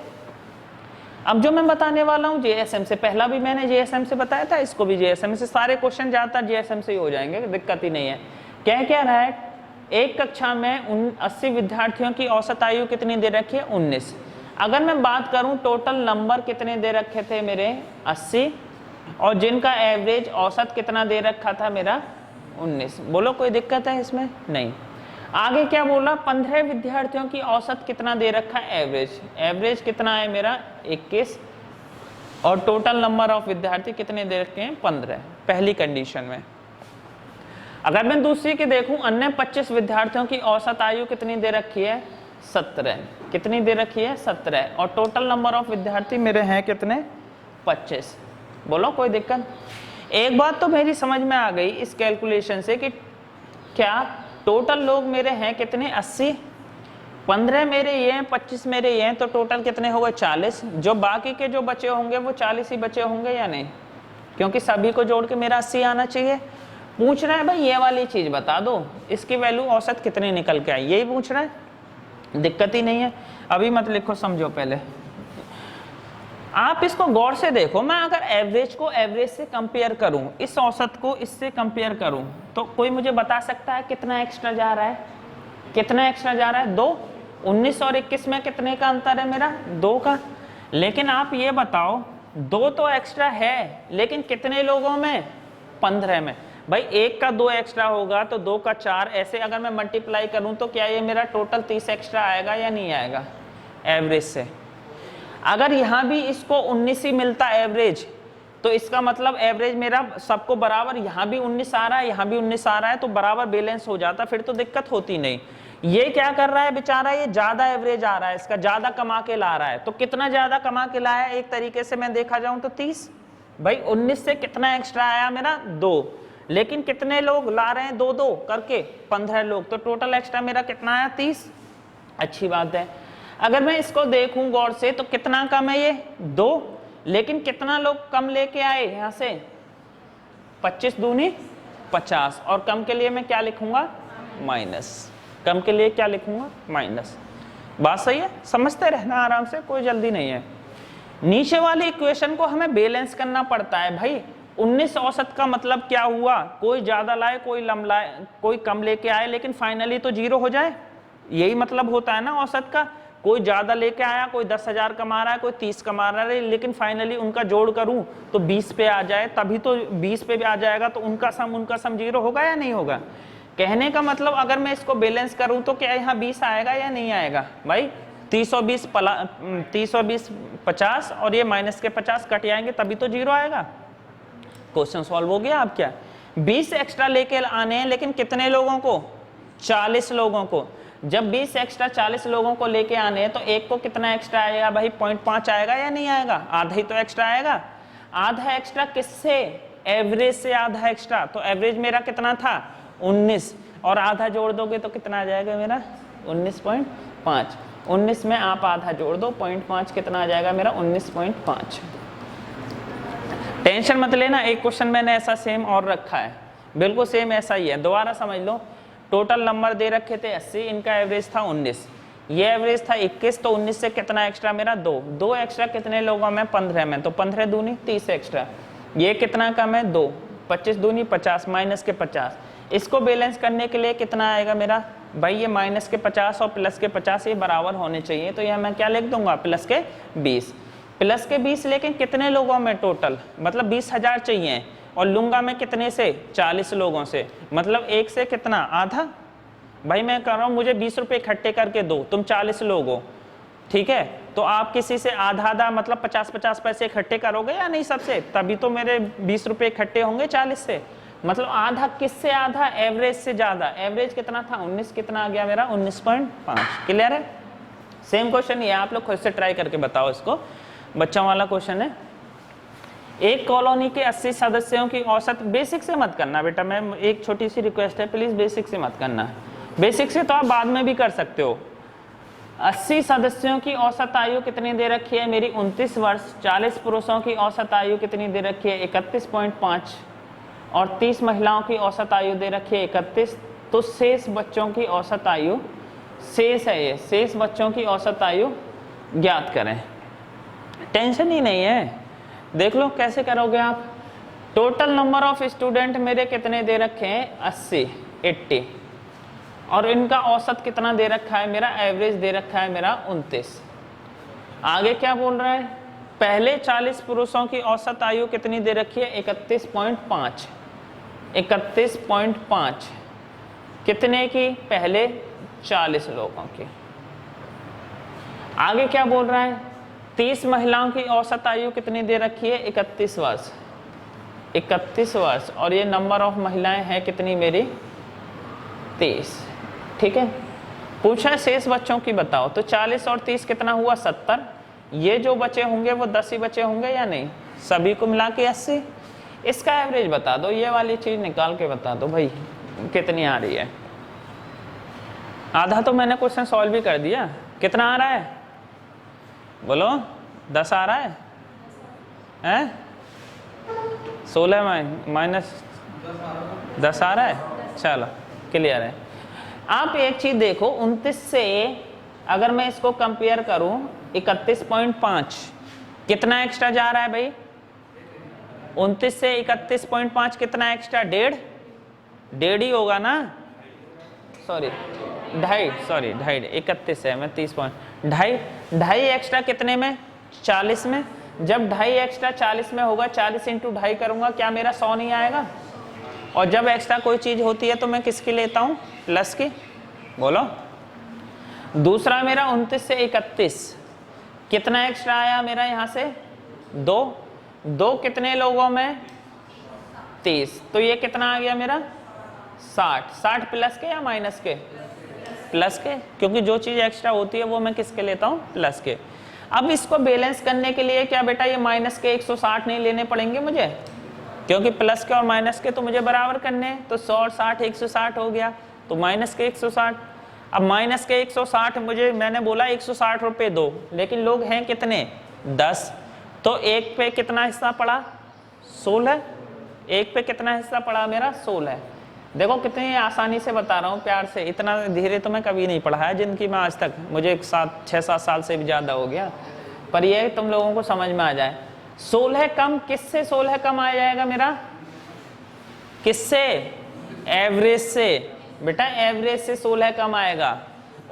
अब जो मैं बताने वाला हूँ जेएसएम से, पहला भी मैंने जेएसएम से बताया था, इसको भी जेएसएम से, सारे क्वेश्चन ज़्यादातर जेएसएम से ही हो जाएंगे, दिक्कत ही नहीं है। क्या रहा है एक कक्षा में 80 विद्यार्थियों की औसत आयु कितनी दे रखी है? 19। अगर मैं बात करूं टोटल नंबर कितने दे रखे थे मेरे? 80, और जिनका एवरेज औसत कितना दे रखा था मेरा? 19। बोलो कोई दिक्कत है इसमें? नहीं। आगे क्या बोला? 15 विद्यार्थियों की औसत कितना दे रखा है? एवरेज। एवरेज कितना है मेरा? 21, और टोटल नंबर ऑफ विद्यार्थी कितने दे रखे हैं? 15, पहली कंडीशन में। अगर मैं दूसरी की देखूं, अन्य 25 विद्यार्थियों की औसत आयु कितनी दे रखी है? 17। कितनी दे रखी है? 17, और टोटल नंबर ऑफ विद्यार्थी मेरे हैं कितने? 25। बोलो कोई दिक्कत? एक बात तो मेरी समझ में आ गई इस कैलकुलेशन से कि क्या टोटल लोग मेरे हैं कितने? 80, 15 मेरे ये हैं, 25 मेरे ये हैं, तो टोटल कितने हो गए? 40। जो बाकी के जो बचे होंगे वो 40 ही बचे होंगे या नहीं? क्योंकि सभी को जोड़ के मेरा 80 आना चाहिए। पूछ रहा है भाई ये वाली चीज बता दो, इसकी वैल्यू औसत कितनी निकल के आई, यही पूछ रहा है, दिक्कत ही नहीं है। अभी मत लिखो, समझो पहले। आप इसको गौर से देखो। मैं अगर एवरेज को एवरेज से कंपेयर करूं, इस औसत को इससे कंपेयर करूं, तो कोई मुझे बता सकता है कितना एक्स्ट्रा जा रहा है? कितना एक्स्ट्रा जा रहा है? 2। 19 और 21 में कितने का अंतर है मेरा? 2 का। लेकिन आप ये बताओ, 2 तो एक्स्ट्रा है, लेकिन कितने लोगों में? 15 में। भाई 1 का 2 एक्स्ट्रा होगा तो 2 का 4, ऐसे अगर मैं मल्टीप्लाई करूं तो क्या ये मेरा टोटल 30 एक्स्ट्रा आएगा या नहीं आएगा एवरेज से? अगर यहाँ भी इसको 19 ही मिलता एवरेज, तो इसका मतलब एवरेज मेरा सबको बराबर, यहाँ भी 19 आ रहा है, यहाँ भी 19 आ रहा है, तो बराबर बैलेंस हो जाता, फिर तो दिक्कत होती नहीं। ये क्या कर रहा है बेचारा? ये ज्यादा एवरेज आ रहा है, इसका ज्यादा कमा के ला रहा है। तो कितना ज्यादा कमा के लाया? एक तरीके से मैं देखा जाऊं तो 30। भाई 19 से कितना एक्स्ट्रा आया मेरा? 2। लेकिन कितने लोग ला रहे हैं? 2-2 करके 15 लोग, तो टोटल एक्स्ट्रा मेरा कितना आया? 30। अच्छी बात है। अगर मैं इसको देखूं गौर से तो कितना कम है ये? 2। लेकिन कितना लोग कम लेके आए यहाँ से? 25 दूनी 50, और कम के लिए मैं क्या लिखूंगा? माइनस। कम के लिए क्या लिखूंगा? माइनस। बात सही है? समझते रहना आराम से, कोई जल्दी नहीं है। नीचे वाली इक्वेशन को हमें बैलेंस करना पड़ता है भाई। 19 औसत का मतलब क्या हुआ? कोई ज्यादा लाए, कोई कम लेके आए, लेकिन फाइनली तो 0 हो जाए, यही मतलब होता है ना औसत का। कोई ज्यादा लेके आया, कोई 10,000 कमा रहा है, कोई 30 कमा रहा है, लेकिन फाइनली उनका जोड़ करूं तो 20 पे आ जाए, तभी तो 20 पे भी आ जाएगा, तो उनका सम 0 होगा या नहीं होगा? कहने का मतलब अगर मैं इसको बैलेंस करूं तो क्या यहाँ 20 आएगा या नहीं आएगा? भाई 30 और 20 50, और ये माइनस के 50 कट जाएंगे, तभी तो 0 आएगा। क्वेश्चन सॉल्व हो गया। आप क्या 20 एक्स्ट्रा लेके आने हैं, लेकिन कितने लोगों को? 40 लोगों को। जब 20 एक्स्ट्रा 40 लोगों को लेके आने हैं, तो एक को कितना एक्स्ट्रा आएगा भाई? 0.5 आएगा या नहीं आएगा? आधा ही तो एक्स्ट्रा आएगा। आधा एक्स्ट्रा किससे? एवरेज से आधा एक्स्ट्रा। तो एवरेज मेरा कितना था? 19, और आधा जोड़ दोगे तो कितना आ जाएगा मेरा? 19.5। 19 में आप आधा जोड़ दो, 0.5 कितना आ जाएगा मेरा? 19.5। टेंशन मत लेना, एक क्वेश्चन मैंने ऐसा सेम और रखा है, बिल्कुल सेम ऐसा ही है, दोबारा समझ लो। टोटल नंबर दे रखे थे 80, इनका एवरेज था 19, ये एवरेज था 21, तो 19 से कितना एक्स्ट्रा मेरा? 2 एक्स्ट्रा कितने लोगों में? 15 में, तो 15 दूनी 30 एक्स्ट्रा। ये कितना कम है? 2। 25 दूनी 50, माइनस के 50। इसको बैलेंस करने के लिए कितना आएगा मेरा? भाई ये माइनस के 50 और प्लस के 50 ये बराबर होने चाहिए, तो यह मैं क्या लिख दूंगा? प्लस के 20। प्लस के 20, लेकिन कितने लोगों में टोटल? मतलब 20,000 चाहिए, और लूंगा मैं कितने से? 40 लोगों से, मतलब 1 से कितना? आधा। भाई मैं कह रहा हूँ मुझे 20 रुपये इकट्ठे करके दो, तुम 40 लोग हो, ठीक है, तो आप किसी से आधा आधा मतलब 50-50 पैसे इकट्ठे करोगे या नहीं सबसे? तभी तो मेरे 20 रुपये इकट्ठे होंगे 40 से। मतलब आधा किससे? आधा एवरेज से ज्यादा। एवरेज कितना था? 19, कितना आ गया मेरा? 19.5। क्लियर है? सेम क्वेश्चन ये, आप लोग खुद से ट्राई करके बताओ इसको, बच्चों वाला क्वेश्चन है। एक कॉलोनी के 80 सदस्यों की औसत, बेसिक से मत करना बेटा, मैं एक छोटी सी रिक्वेस्ट है, प्लीज बेसिक से मत करना। बेसिक से तो आप बाद में भी कर सकते हो। 80 सदस्यों की औसत आयु कितनी दे रखी है मेरी? 29 वर्ष। 40 पुरुषों की औसत आयु कितनी दे रखी है? 31.5, और 30 महिलाओं की औसत आयु दे रखी है 31। तो शेष बच्चों की औसत आयु, शेष है ये, शेष बच्चों की औसत आयु ज्ञात करें। टेंशन ही नहीं है, देख लो कैसे करोगे आप। टोटल नंबर ऑफ स्टूडेंट मेरे कितने दे रखे हैं? 80, और इनका औसत कितना दे रखा है मेरा, एवरेज दे रखा है मेरा 29। आगे क्या बोल रहा है, पहले 40 पुरुषों की औसत आयु कितनी दे रखी है, 31.5। 31.5 कितने की, पहले 40 लोगों की। आगे क्या बोल रहा है, 30 महिलाओं की औसत आयु कितनी दे रखी है, 31 वर्ष। 31 वर्ष, और ये नंबर ऑफ महिलाएं हैं कितनी मेरी, 30। ठीक है, पूछा शेष बच्चों की बताओ, तो 40 और 30 कितना हुआ, 70। ये जो बचे होंगे वो 10 ही बचे होंगे या नहीं, सभी को मिला के 80। इसका एवरेज बता दो, ये वाली चीज निकाल के बता दो भाई कितनी आ रही है। आधा तो मैंने क्वेश्चन सॉल्व भी कर दिया, कितना आ रहा है बोलो, 10 आ रहा है, हैं 16 माइनस 10 आ रहा है, चलो क्लियर है। आप एक चीज देखो, 29 से अगर मैं इसको कंपेयर करूं 31.5, कितना एक्स्ट्रा जा रहा है भाई, 29 से 31.5 कितना एक्स्ट्रा, 1.5 ही होगा ना, सॉरी 2.5 31 है, मैं 30 पॉइंट 2.5 एक्स्ट्रा कितने में, 40 में। जब 2.5 एक्स्ट्रा 40 में होगा, 40 × 2.5 करूंगा, क्या मेरा 100 नहीं आएगा। और जब एक्स्ट्रा कोई चीज होती है तो मैं किसकी लेता हूं, प्लस की, बोलो। दूसरा मेरा 29 से 31 कितना एक्स्ट्रा आया मेरा, यहां से 2 कितने लोगों में, 30, तो ये कितना आ गया मेरा 60 प्लस के या माइनस के, प्लस के, क्योंकि जो चीज एक्स्ट्रा होती है वो मैं किसके लेता हूं, प्लस के। अब इसको बैलेंस करने के लिए क्या बेटा, ये माइनस के 160 नहीं लेने पड़ेंगे मुझे, क्योंकि प्लस के और माइनस के तो मुझे बराबर करने हैं, तो 100 और 60 160 हो गया, तो माइनस के 160। अब माइनस के 160 मुझे, मैंने बोला 160 रुपये दो, लेकिन लोग हैं कितने, 10, तो एक पे कितना हिस्सा पड़ा, 16। एक पे कितना हिस्सा पड़ा मेरा, 16। देखो कितनी आसानी से बता रहा हूँ, प्यार से, इतना धीरे तो मैं कभी नहीं पढ़ा है जिनकी मैं आज तक, मुझे 6-7 साल से भी ज़्यादा हो गया, पर ये तुम लोगों को समझ में आ जाए। 16 कम किससे, 16 कम आ जाएगा मेरा, किससे, एवरेज से बेटा, एवरेज से 16 कम आएगा।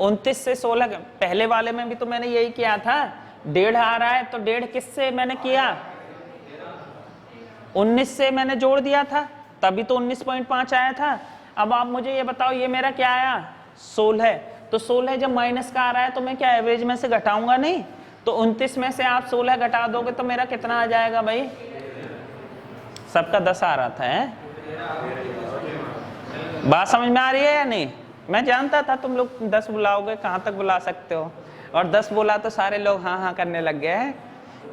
29 से 16, पहले वाले में भी तो मैंने यही किया था, 1.5 आ रहा है, तो 1.5 किससे मैंने किया, 19 से मैंने जोड़ दिया था, तभी तो 19.5 आया था। अब आप मुझे ये बताओ, ये मेरा क्या आया, 16। तो 16 जब माइनस का आ रहा है तो मैं क्या एवरेज में से घटाऊंगा नहीं, तो 29 में से आप 16 घटा दोगे तो मेरा कितना आ जाएगा भाई, सबका 10 आ रहा था, है? बात समझ में आ रही है या नहीं। मैं जानता था तुम लोग 10 बुलाओगे, कहाँ तक बुला सकते हो, और 10 बोला तो सारे लोग हाँ हाँ करने लग गए हैं।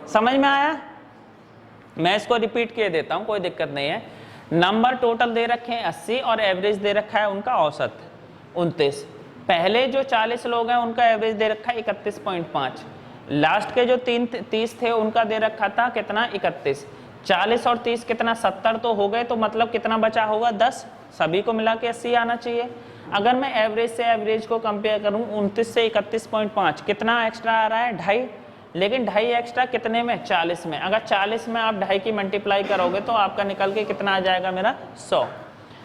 समझ में आया, मैं इसको रिपीट किए देता हूँ, कोई दिक्कत नहीं है। नंबर टोटल दे रखे हैं 80 और एवरेज दे रखा है उनका औसत 29। पहले जो 40 लोग हैं उनका एवरेज दे रखा है 31.5। लास्ट के जो 30 थे उनका दे रखा था कितना, 31। 40 और 30 कितना, 70 तो हो गए, तो मतलब कितना बचा होगा, 10। सभी को मिला के 80 आना चाहिए। अगर मैं एवरेज से एवरेज को कंपेयर करूं, 29 से 31.5 कितना एक्स्ट्रा आ रहा है, 2.5। लेकिन 2.5 एक्स्ट्रा कितने में, 40 में। अगर 40 में आप 2.5 की मल्टीप्लाई करोगे तो आपका निकल के कितना आ जाएगा मेरा, 100।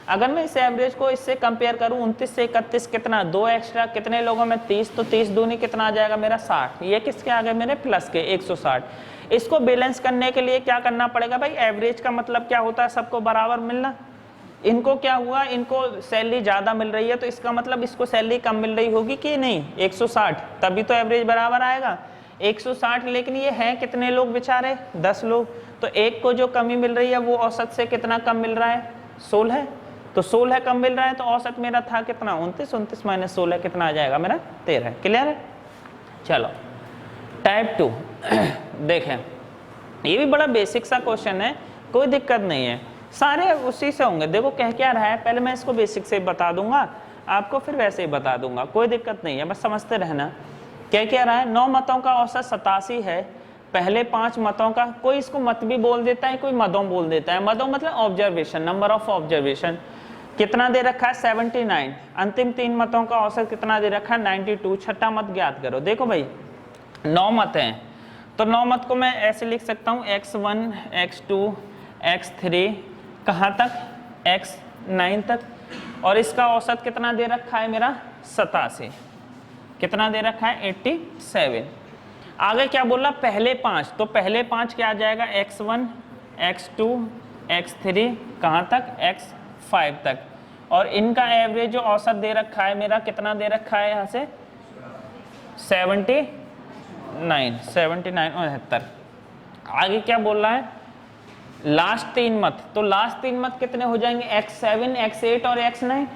अगर मैं इस एवरेज को इससे कंपेयर करूं, 29 से 31 कितना, 2 एक्स्ट्रा, कितने लोगों में, 30, तो 30 दूनी कितना आ जाएगा मेरा, 60। ये किसके आ गए मेरे, प्लस के, 160। इसको बैलेंस करने के लिए क्या करना पड़ेगा भाई, एवरेज का मतलब क्या होता है, सबको बराबर मिलना। इनको क्या हुआ, इनको सैलरी ज़्यादा मिल रही है, तो इसका मतलब इसको सैलरी कम मिल रही होगी कि नहीं, 160, तभी तो एवरेज बराबर आएगा 160। लेकिन ये हैं कितने लोग बेचारे, 10 लोग, तो एक को जो कमी मिल रही है वो औसत से कितना कम मिल रहा है, 16। तो 16 कम मिल रहा है, तो औसत मेरा था कितना, 29। 29 माइनस 16 कितना आ जाएगा मेरा, 13। क्लियर है। चलो टाइप 2 देखें, ये भी बड़ा बेसिक सा क्वेश्चन है, कोई दिक्कत नहीं है, सारे उसी से होंगे। देखो कह क्या रहा है, पहले मैं इसको बेसिक से बता दूंगा आपको, फिर वैसे ही बता दूंगा, कोई दिक्कत नहीं है, बस समझते रहना। क्या रहा है, 9 मतों का औसत 87 है, पहले 5 मतों का, कोई इसको मत भी बोल देता है, कोई मदों बोल देता है। मदों मतलब ऑब्जर्वेशन, नंबर ऑफ ऑब्जर्वेशन कितना दे रखा है, 79। अंतिम 3 मतों का औसत कितना दे रखा है, 92। छठा मत ज्ञात करो। देखो भाई 9 मत हैं, तो 9 मत को मैं ऐसे लिख सकता हूँ, x1 x2 x3 कहाँ तक, x9 तक। और इसका औसत कितना दे रखा है मेरा 87, कितना दे रखा है 87। आगे क्या बोला पहले 5, तो पहले 5 क्या आ जाएगा x1 x2 x3 कहाँ तक x5 तक, और इनका एवरेज जो औसत दे रखा है मेरा कितना दे रखा है यहाँ से 79 और 79। आगे क्या बोल रहा है लास्ट 3 मत, तो लास्ट 3 मत कितने हो जाएंगे x7 x8 और x9,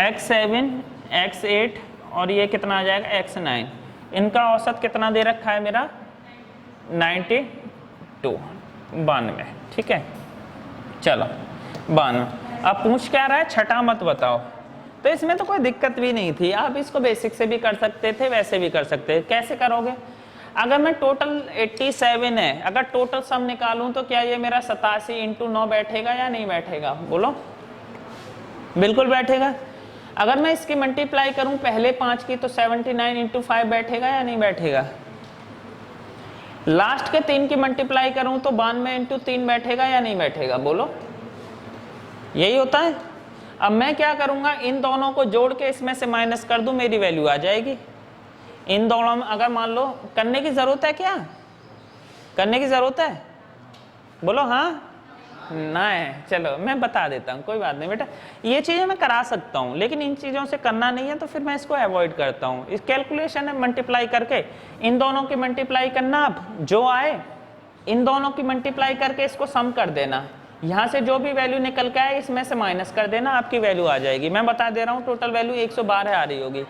x7 x8 और ये कितना आ जाएगा x9। इनका औसत कितना दे रखा है मेरा 92, 92। ठीक है चलो 92। अब पूछ क्या रहा है छठा मत बताओ, तो इसमें तो कोई दिक्कत भी नहीं थी, आप इसको बेसिक से भी कर सकते थे, वैसे भी कर सकते थे। कैसे करोगे, अगर मैं टोटल 87 है, अगर टोटल सम निकालूं तो क्या ये मेरा 87 इंटू 9 बैठेगा या नहीं बैठेगा, बोलो बिल्कुल बैठेगा। अगर मैं इसकी मल्टीप्लाई करूं पहले 5 की तो 79 इंटू 5 बैठेगा या नहीं बैठेगा। लास्ट के 3 की मल्टीप्लाई करूं तो 92 इंटू 3 बैठेगा या नहीं बैठेगा, बोलो यही होता है। अब मैं क्या करूंगा, इन दोनों को जोड़ के इसमें से माइनस कर दूं, मेरी वैल्यू आ जाएगी। इन दोनों में अगर मान लो करने की जरूरत है, क्या करने की जरूरत है, बोलो हाँ ना है। चलो मैं बता देता हूँ, कोई बात नहीं बेटा, ये चीजें मैं करा सकता हूँ, लेकिन इन चीजों से करना नहीं है तो फिर मैं इसको अवॉइड करता हूँ। इस कैलकुलेशन है मल्टीप्लाई करके, इन दोनों की मल्टीप्लाई करना, अब जो आए इन दोनों की मल्टीप्लाई करके इसको सम कर देना, यहाँ से जो भी वैल्यू निकल के आए इसमें से माइनस कर देना, आपकी वैल्यू आ जाएगी। मैं बता दे रहा हूँ टोटल वैल्यू 112 आ रही होगी,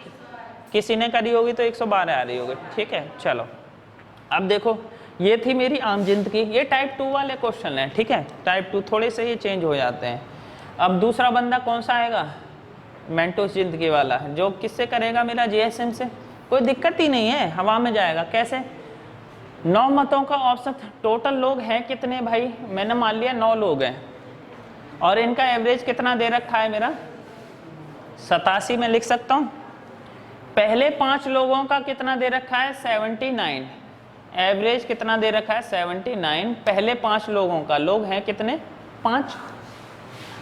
किसी ने करी होगी तो 112 आ रही होगी। ठीक है चलो अब देखो, ये थी मेरी आम जिंदगी, ये टाइप 2 वाले क्वेश्चन है। ठीक है टाइप 2 थोड़े से ये चेंज हो जाते हैं। अब दूसरा बंदा कौन सा आएगा, मेंटोस जिंदगी वाला, जो किससे करेगा मेरा जीएसएम से, कोई दिक्कत ही नहीं है, हवा में जाएगा। कैसे 9 मतों का औसत, टोटल लोग हैं कितने भाई, मैंने मान लिया 9 लोग हैं, और इनका एवरेज कितना दे रखा है मेरा 87 में लिख सकता हूँ। पहले 5 लोगों का कितना दे रखा है 79, एवरेज कितना दे रखा है 79, पहले 5 लोगों का, लोग हैं कितने 5।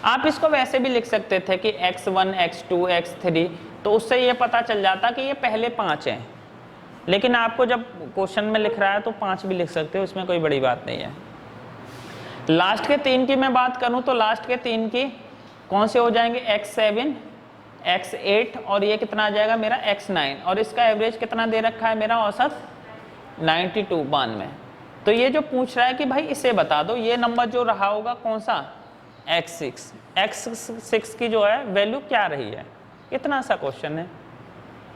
आप इसको वैसे भी लिख सकते थे कि x1 x2 x3, तो उससे ये पता चल जाता कि ये पहले 5 हैं, लेकिन आपको जब क्वेश्चन में लिख रहा है तो 5 भी लिख सकते हो, इसमें कोई बड़ी बात नहीं है। लास्ट के 3 की मैं बात करूं तो लास्ट के 3 की कौन से हो जाएंगे x7 x8 और ये कितना आ जाएगा मेरा x9, और इसका एवरेज कितना दे रखा है मेरा औसत 92। तो ये जो पूछ रहा है कि भाई इसे बता दो, ये नंबर जो रहा होगा कौन सा x6 की जो है वैल्यू क्या रही है, इतना सा क्वेश्चन है।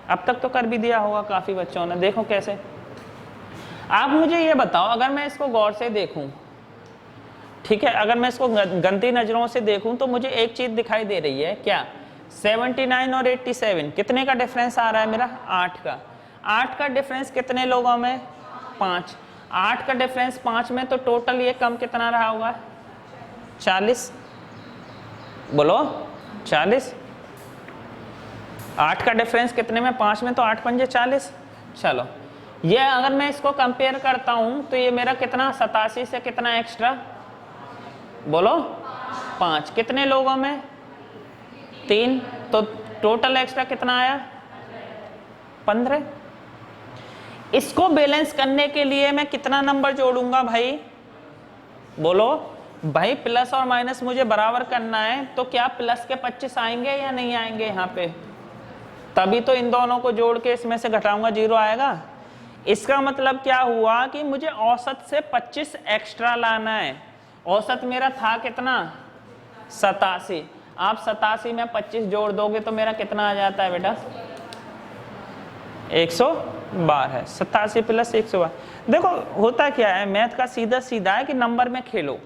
अब तक तो कर भी दिया होगा काफी बच्चों ने। देखो कैसे, आप मुझे ये बताओ, अगर मैं इसको गौर से देखूं, ठीक है, अगर मैं इसको गंदी नजरों से देखूं तो मुझे एक चीज दिखाई दे रही है, क्या 79 और 87 कितने का डिफरेंस आ रहा है मेरा 8 का। 8 का डिफरेंस कितने लोगों में 5, 8 का डिफरेंस 5 में, तो टोटल ये कम कितना रहा होगा 40, बोलो 40। 8 का डिफरेंस कितने में 5 में, तो 8 पंजे 40। चलो ये अगर मैं इसको कंपेयर करता हूं तो ये मेरा कितना 87 से कितना एक्स्ट्रा, बोलो 5, कितने लोगों में 3, तो टोटल एक्स्ट्रा कितना आया 15। इसको बैलेंस करने के लिए मैं कितना नंबर जोड़ूंगा भाई, बोलो भाई प्लस और माइनस मुझे बराबर करना है, तो क्या प्लस के 25 आएंगे या नहीं आएंगे यहाँ पे, तभी तो इन दोनों को जोड़ के इसमें से घटाऊंगा 0 आएगा। इसका मतलब क्या हुआ कि मुझे औसत से 25 एक्स्ट्रा लाना है। औसत मेरा था कितना 87, आप 87 में 25 जोड़ दोगे तो मेरा कितना आ जाता है बेटा 112। 87 प्लस 112। देखो होता क्या है, मैथ का सीधा सीधा है कि नंबर में खेलो।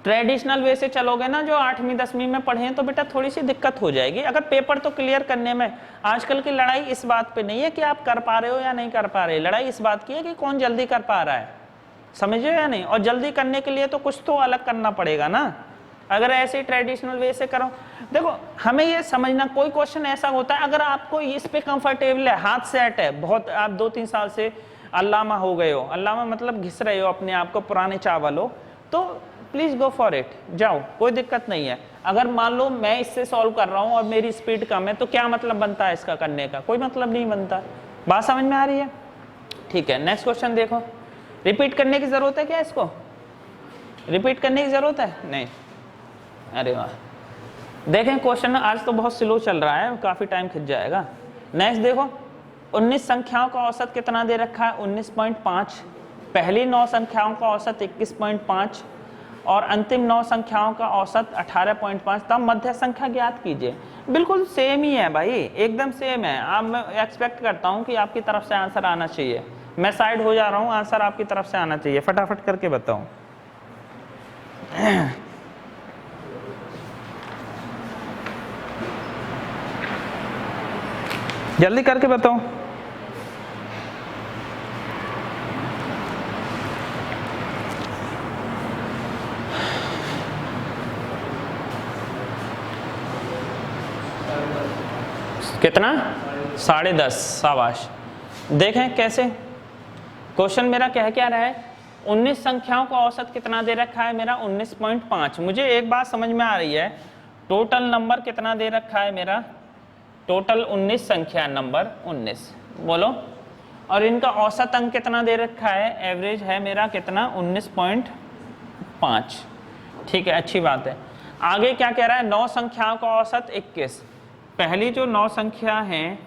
ट्रेडिशनल वे से चलोगे ना, जो 8वीं 10वीं में पढ़े हैं, तो बेटा थोड़ी सी दिक्कत हो जाएगी। अगर पेपर तो क्लियर करने में, आजकल की लड़ाई इस बात पे नहीं है कि आप कर पा रहे हो या नहीं कर पा रहे, लड़ाई इस बात की है कि कौन जल्दी कर पा रहा है, समझे या नहीं। और जल्दी करने के लिए तो कुछ तो अलग करना पड़ेगा ना, अगर ऐसे ट्रेडिशनल वे से करो। देखो हमें ये समझना, कोई क्वेश्चन ऐसा होता है अगर आपको इस पे कंफर्टेबल है, हाथ सेट है बहुत, आप 2-3 साल से अल्लामा हो गए हो, अल्लामा मतलब घिस रहे हो अपने आप को, पुराने चावल हो, तो प्लीज गो फॉर इट, जाओ, कोई दिक्कत नहीं है। अगर मान लो मैं इससे सॉल्व कर रहा हूँ और मेरी स्पीड कम है तो क्या मतलब बनता है इसका करने का? कोई मतलब नहीं बनता। बात समझ में आ रही है? ठीक है, नेक्स्ट क्वेश्चन देखो। रिपीट करने की जरूरत है क्या? इसको रिपीट करने की जरूरत है? नहीं। अरे वाह, देखें क्वेश्चन आज तो बहुत स्लो चल रहा है, काफी टाइम खिंच जाएगा। नेक्स्ट देखो, 19 संख्याओं का औसत कितना दे रखा है? 19.5। पहली 9 संख्याओं का औसत 21.5 और अंतिम 9 संख्याओं का औसत 18.5। तब मध्य संख्या ज्ञात कीजिए। बिल्कुल सेम ही है भाई, एकदम सेम है। अब मैं एक्सपेक्ट करता हूँ कि आपकी तरफ से आंसर आना चाहिए। मैं साइड हो जा रहा हूँ, आंसर आपकी तरफ से आना चाहिए। फटाफट करके बताओ। जल्दी करके बताओ। कितना? 10.5। शाबाश। देखें कैसे क्वेश्चन मेरा कह क्या रहा है? 19 संख्याओं का औसत कितना दे रखा है मेरा? 19.5। मुझे एक बात समझ में आ रही है, टोटल नंबर कितना दे रखा है मेरा? टोटल 19 संख्या, नंबर 19, बोलो। और इनका औसत अंक कितना दे रखा है? एवरेज है मेरा कितना? 19.5। ठीक है, अच्छी बात है। आगे क्या कह रहा है? 9 संख्याओं का औसत 21। पहली जो 9 संख्या हैं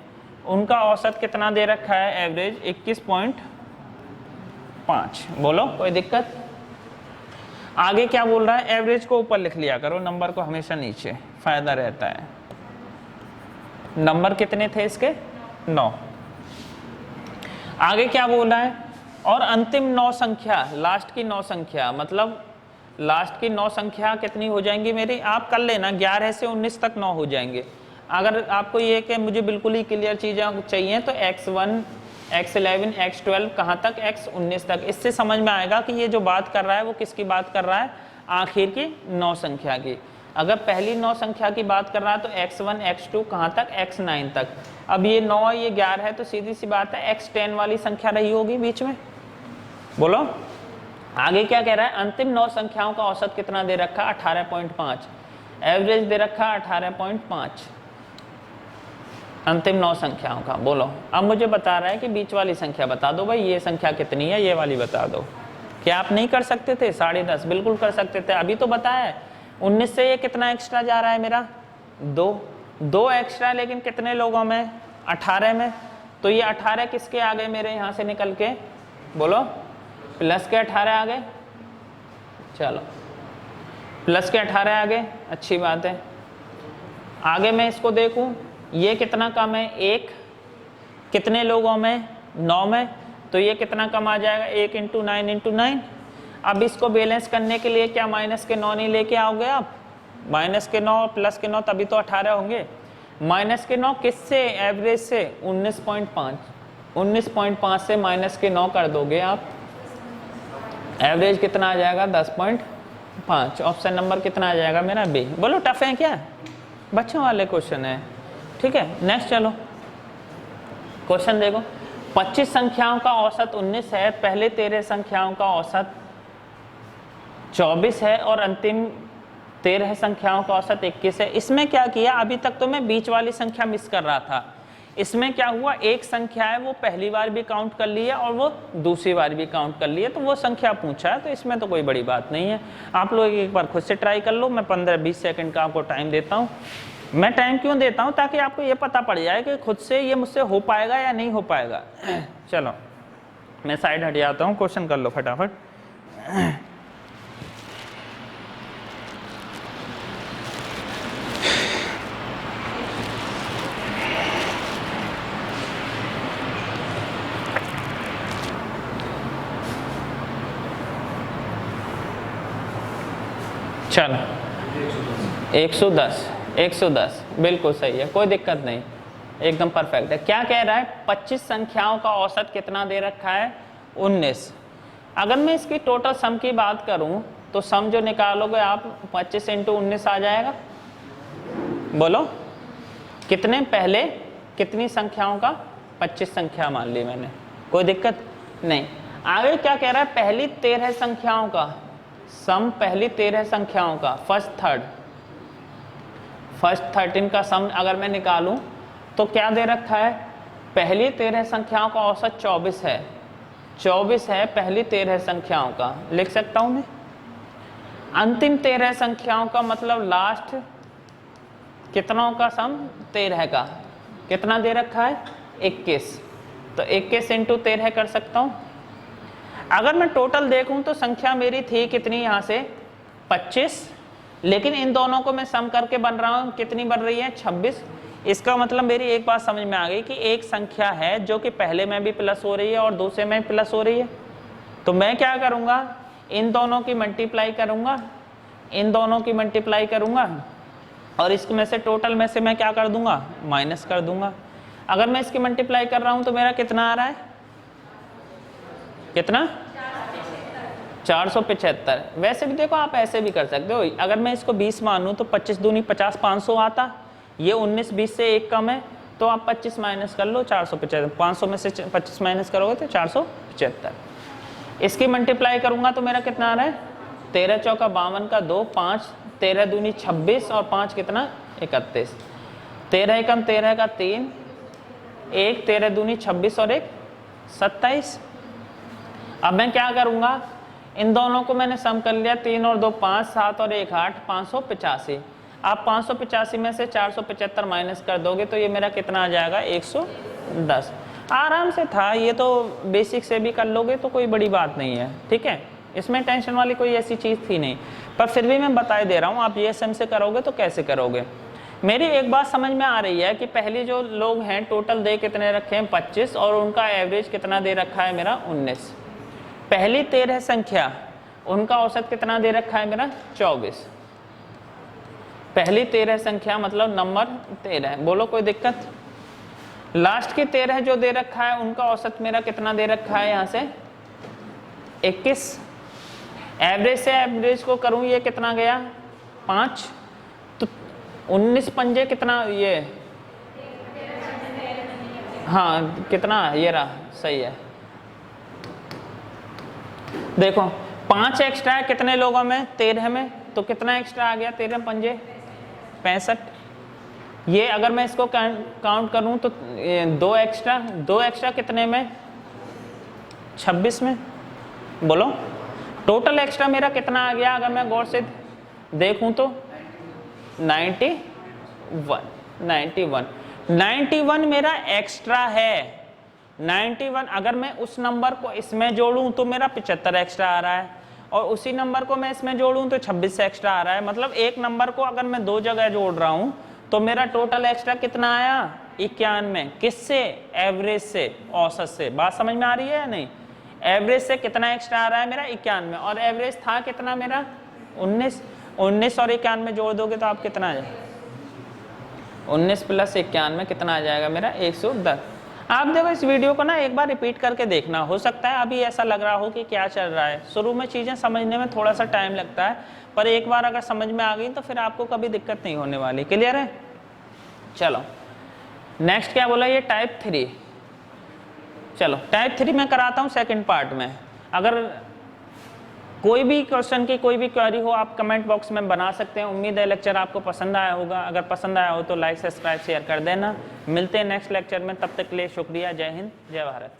उनका औसत कितना दे रखा है? एवरेज 21.5। बोलो, कोई दिक्कत? आगे क्या बोल रहा है? एवरेज को ऊपर लिख लिया करो, नंबर को हमेशा नीचे, फायदा रहता है। नंबर कितने थे इसके? 9। आगे क्या बोल रहा है? और अंतिम 9 संख्या, लास्ट की 9 संख्या, मतलब लास्ट की 9 संख्या कितनी हो जाएंगी मेरी? आप कर लेना, 11 से 19 तक 9 हो जाएंगे। अगर आपको ये कि मुझे बिल्कुल ही क्लियर चीज़ें चाहिए तो x1, x11, x12 कहाँ तक? x19 तक। इससे समझ में आएगा कि ये जो बात कर रहा है वो किसकी बात कर रहा है? आखिर की 9 संख्या की। अगर पहली 9 संख्या की बात कर रहा है तो x1, x2 कहाँ तक? x9 तक। अब ये 9, ये 11 है तो सीधी सी बात है x10 वाली संख्या रही होगी बीच में। बोलो, आगे क्या कह रहा है? अंतिम 9 संख्याओं का औसत कितना दे रखा? 18.5। एवरेज दे रखा 18.5 अंतिम 9 संख्याओं का। बोलो, अब मुझे बता रहा है कि बीच वाली संख्या बता दो भाई, ये संख्या कितनी है, ये वाली बता दो। क्या आप नहीं कर सकते थे? 10.5 बिल्कुल कर सकते थे, अभी तो बताया। 19 से ये कितना एक्स्ट्रा जा रहा है मेरा? 2 एक्स्ट्रा, लेकिन कितने लोगों में? 18 में। तो ये 18 किसके आ गए मेरे यहाँ से निकल के? बोलो, प्लस के 18 आ गए। चलो, प्लस के 18 आ गए, अच्छी बात है। आगे मैं इसको देखूं, ये कितना कम है? 1। कितने लोगों में? 9 में। तो ये कितना कम आ जाएगा? 1 × 9 × 9। अब इसको बैलेंस करने के लिए क्या माइनस के 9 नहीं लेके आओगे आप? माइनस के 9 प्लस के 9 तभी तो 18 होंगे। माइनस के 9 किससे? एवरेज से 19.5। 19.5 से माइनस के 9 कर दोगे आप, एवरेज कितना आ जाएगा? 10.5। ऑप्शन नंबर कितना आ जाएगा मेरा? बी। बोलो, टफ है क्या? बच्चों वाले क्वेश्चन है। ठीक है, नेक्स्ट चलो क्वेश्चन देखो। 25 संख्याओं का औसत 19 है, पहले 13 संख्याओं का औसत 24 है और अंतिम 13 संख्याओं का औसत 21 है। इसमें क्या किया? अभी तक तो मैं बीच वाली संख्या मिस कर रहा था। इसमें क्या हुआ? एक संख्या है वो पहली बार भी काउंट कर ली है और वो दूसरी बार भी काउंट कर ली है, तो वो संख्या पूछा है, तो इसमें तो कोई बड़ी बात नहीं है। आप लोग एक बार खुद से ट्राई कर लो। मैं 15-20 सेकंड का आपको टाइम देता हूँ। मैं टाइम क्यों देता हूँ? ताकि आपको ये पता पड़ जाए कि खुद से ये मुझसे हो पाएगा या नहीं हो पाएगा। चलो, मैं साइड हट जाता हूँ, क्वेश्चन कर लो फटाफट। चलो, 110 बिल्कुल सही है, कोई दिक्कत नहीं, एकदम परफेक्ट है। क्या कह रहा है? 25 संख्याओं का औसत कितना दे रखा है? 19। अगर मैं इसकी टोटल सम की बात करूं तो सम जो निकालोगे आप 25 × 19 आ जाएगा। बोलो, कितने? पहले कितनी संख्याओं का? 25 संख्या मान ली मैंने, कोई दिक्कत नहीं। आगे क्या कह रहा है? पहली 13 संख्याओं का सम, पहली 13 संख्याओं का, फर्स्ट थर्ड। फर्स्ट 13 का सम अगर मैं निकालूं तो क्या दे रखा है, पहली 13 संख्याओं का औसत 24 है, 24 है पहली 13 संख्याओं का, लिख सकता हूं मैं। अंतिम 13 संख्याओं का मतलब लास्ट कितनों का सम, 13 का, कितना दे रखा है 21, तो 21 इंटू 13 कर सकता हूं। अगर मैं टोटल देखूं तो संख्या मेरी थी कितनी, यहाँ से 25, लेकिन इन दोनों को मैं सम करके बन रहा हूं, कितनी बन रही है 26। इसका मतलब मेरी एक बात समझ में आ गई कि एक संख्या है जो कि पहले में भी प्लस हो रही है और दूसरे में भी प्लस हो रही है, तो मैं क्या करूंगा, इन दोनों की मल्टीप्लाई करूंगा, इन दोनों की मल्टीप्लाई करूंगा और इसमें से टोटल में से मैं क्या कर दूंगा, माइनस कर दूंगा। अगर मैं इसकी मल्टीप्लाई कर रहा हूं तो मेरा कितना आ रहा है, कितना 475। वैसे भी देखो आप ऐसे भी कर सकते हो, अगर मैं इसको 20 मानूं तो 25 दूनी 50, 500 आता, ये 19 20 से एक कम है, तो आप 25 माइनस कर लो 475, 500 में से 25 माइनस करोगे तो 475। इसकी मल्टीप्लाई करूंगा तो मेरा कितना आ रहा है, 13 चौका 52 का 2, 5 13 दूनी 26 और 5 कितना 31, 13 एकम 13 का 3, 1 13 दूनी 26 और 1 27। अब मैं क्या करूंगा, इन दोनों को मैंने सम कर लिया, 3 और 2 5, 7 और 1 8, 585। आप 585 में से 475 माइनस कर दोगे तो ये मेरा कितना आ जाएगा 110। आराम से था, ये तो बेसिक से भी कर लोगे तो कोई बड़ी बात नहीं है, ठीक है, इसमें टेंशन वाली कोई ऐसी चीज़ थी नहीं, पर फिर भी मैं बता दे रहा हूँ, आप ये सम से करोगे तो कैसे करोगे। मेरी एक बात समझ में आ रही है कि पहली जो लोग हैं टोटल दे कितने रखे हैं 25 और उनका एवरेज कितना दे रखा है मेरा 19। पहली 13 संख्या उनका औसत कितना दे रखा है मेरा 24। पहली 13 संख्या मतलब नंबर 13, बोलो कोई दिक्कत। लास्ट की 13 जो दे रखा है उनका औसत मेरा कितना दे रखा है यहाँ से 21। एवरेज से एवरेज को करूँ ये कितना गया 5, तो 19 पंजे कितना ये, हाँ कितना ये रहा, सही है। देखो 5 एक्स्ट्रा है कितने लोगों में 13 में, तो कितना एक्स्ट्रा आ गया 13 पंजे 65। ये अगर मैं इसको काउंट करूं तो 2 एक्स्ट्रा कितने में 26 में, बोलो टोटल एक्स्ट्रा मेरा कितना आ गया, अगर मैं गौर से देखूं तो 91 मेरा एक्स्ट्रा है। 91 अगर मैं उस नंबर को इसमें जोड़ूं तो मेरा 75 एक्स्ट्रा आ रहा है और उसी नंबर को मैं इसमें जोड़ूं तो 26 एक्स्ट्रा आ रहा है। मतलब एक नंबर को अगर मैं 2 जगह जोड़ रहा हूं तो मेरा टोटल एक्स्ट्रा कितना आया 91। किससे, एवरेज से, औसत से। बात समझ में आ रही है या नहीं। एवरेज से कितना एक्स्ट्रा आ रहा है मेरा 91 और एवरेज था कितना मेरा 19 और 91 जोड़ दोगे तो आप कितना आ जाए 19 प्लस 91 कितना आ जाएगा मेरा 110। आप देखो इस वीडियो को ना एक बार रिपीट करके देखना, हो सकता है अभी ऐसा लग रहा हो कि क्या चल रहा है। शुरू में चीज़ें समझने में थोड़ा सा टाइम लगता है, पर एक बार अगर समझ में आ गई तो फिर आपको कभी दिक्कत नहीं होने वाली। क्लियर है। चलो नेक्स्ट क्या बोला, ये टाइप 3। चलो टाइप 3 में कराता हूँ सेकंड पार्ट में। अगर कोई भी क्वेश्चन की कोई भी क्वेरी हो आप कमेंट बॉक्स में बना सकते हैं। उम्मीद है लेक्चर आपको पसंद आया होगा। अगर पसंद आया हो तो लाइक सब्सक्राइब शेयर कर देना। मिलते हैं नेक्स्ट लेक्चर में, तब तक के लिए शुक्रिया। जय हिंद, जय भारत।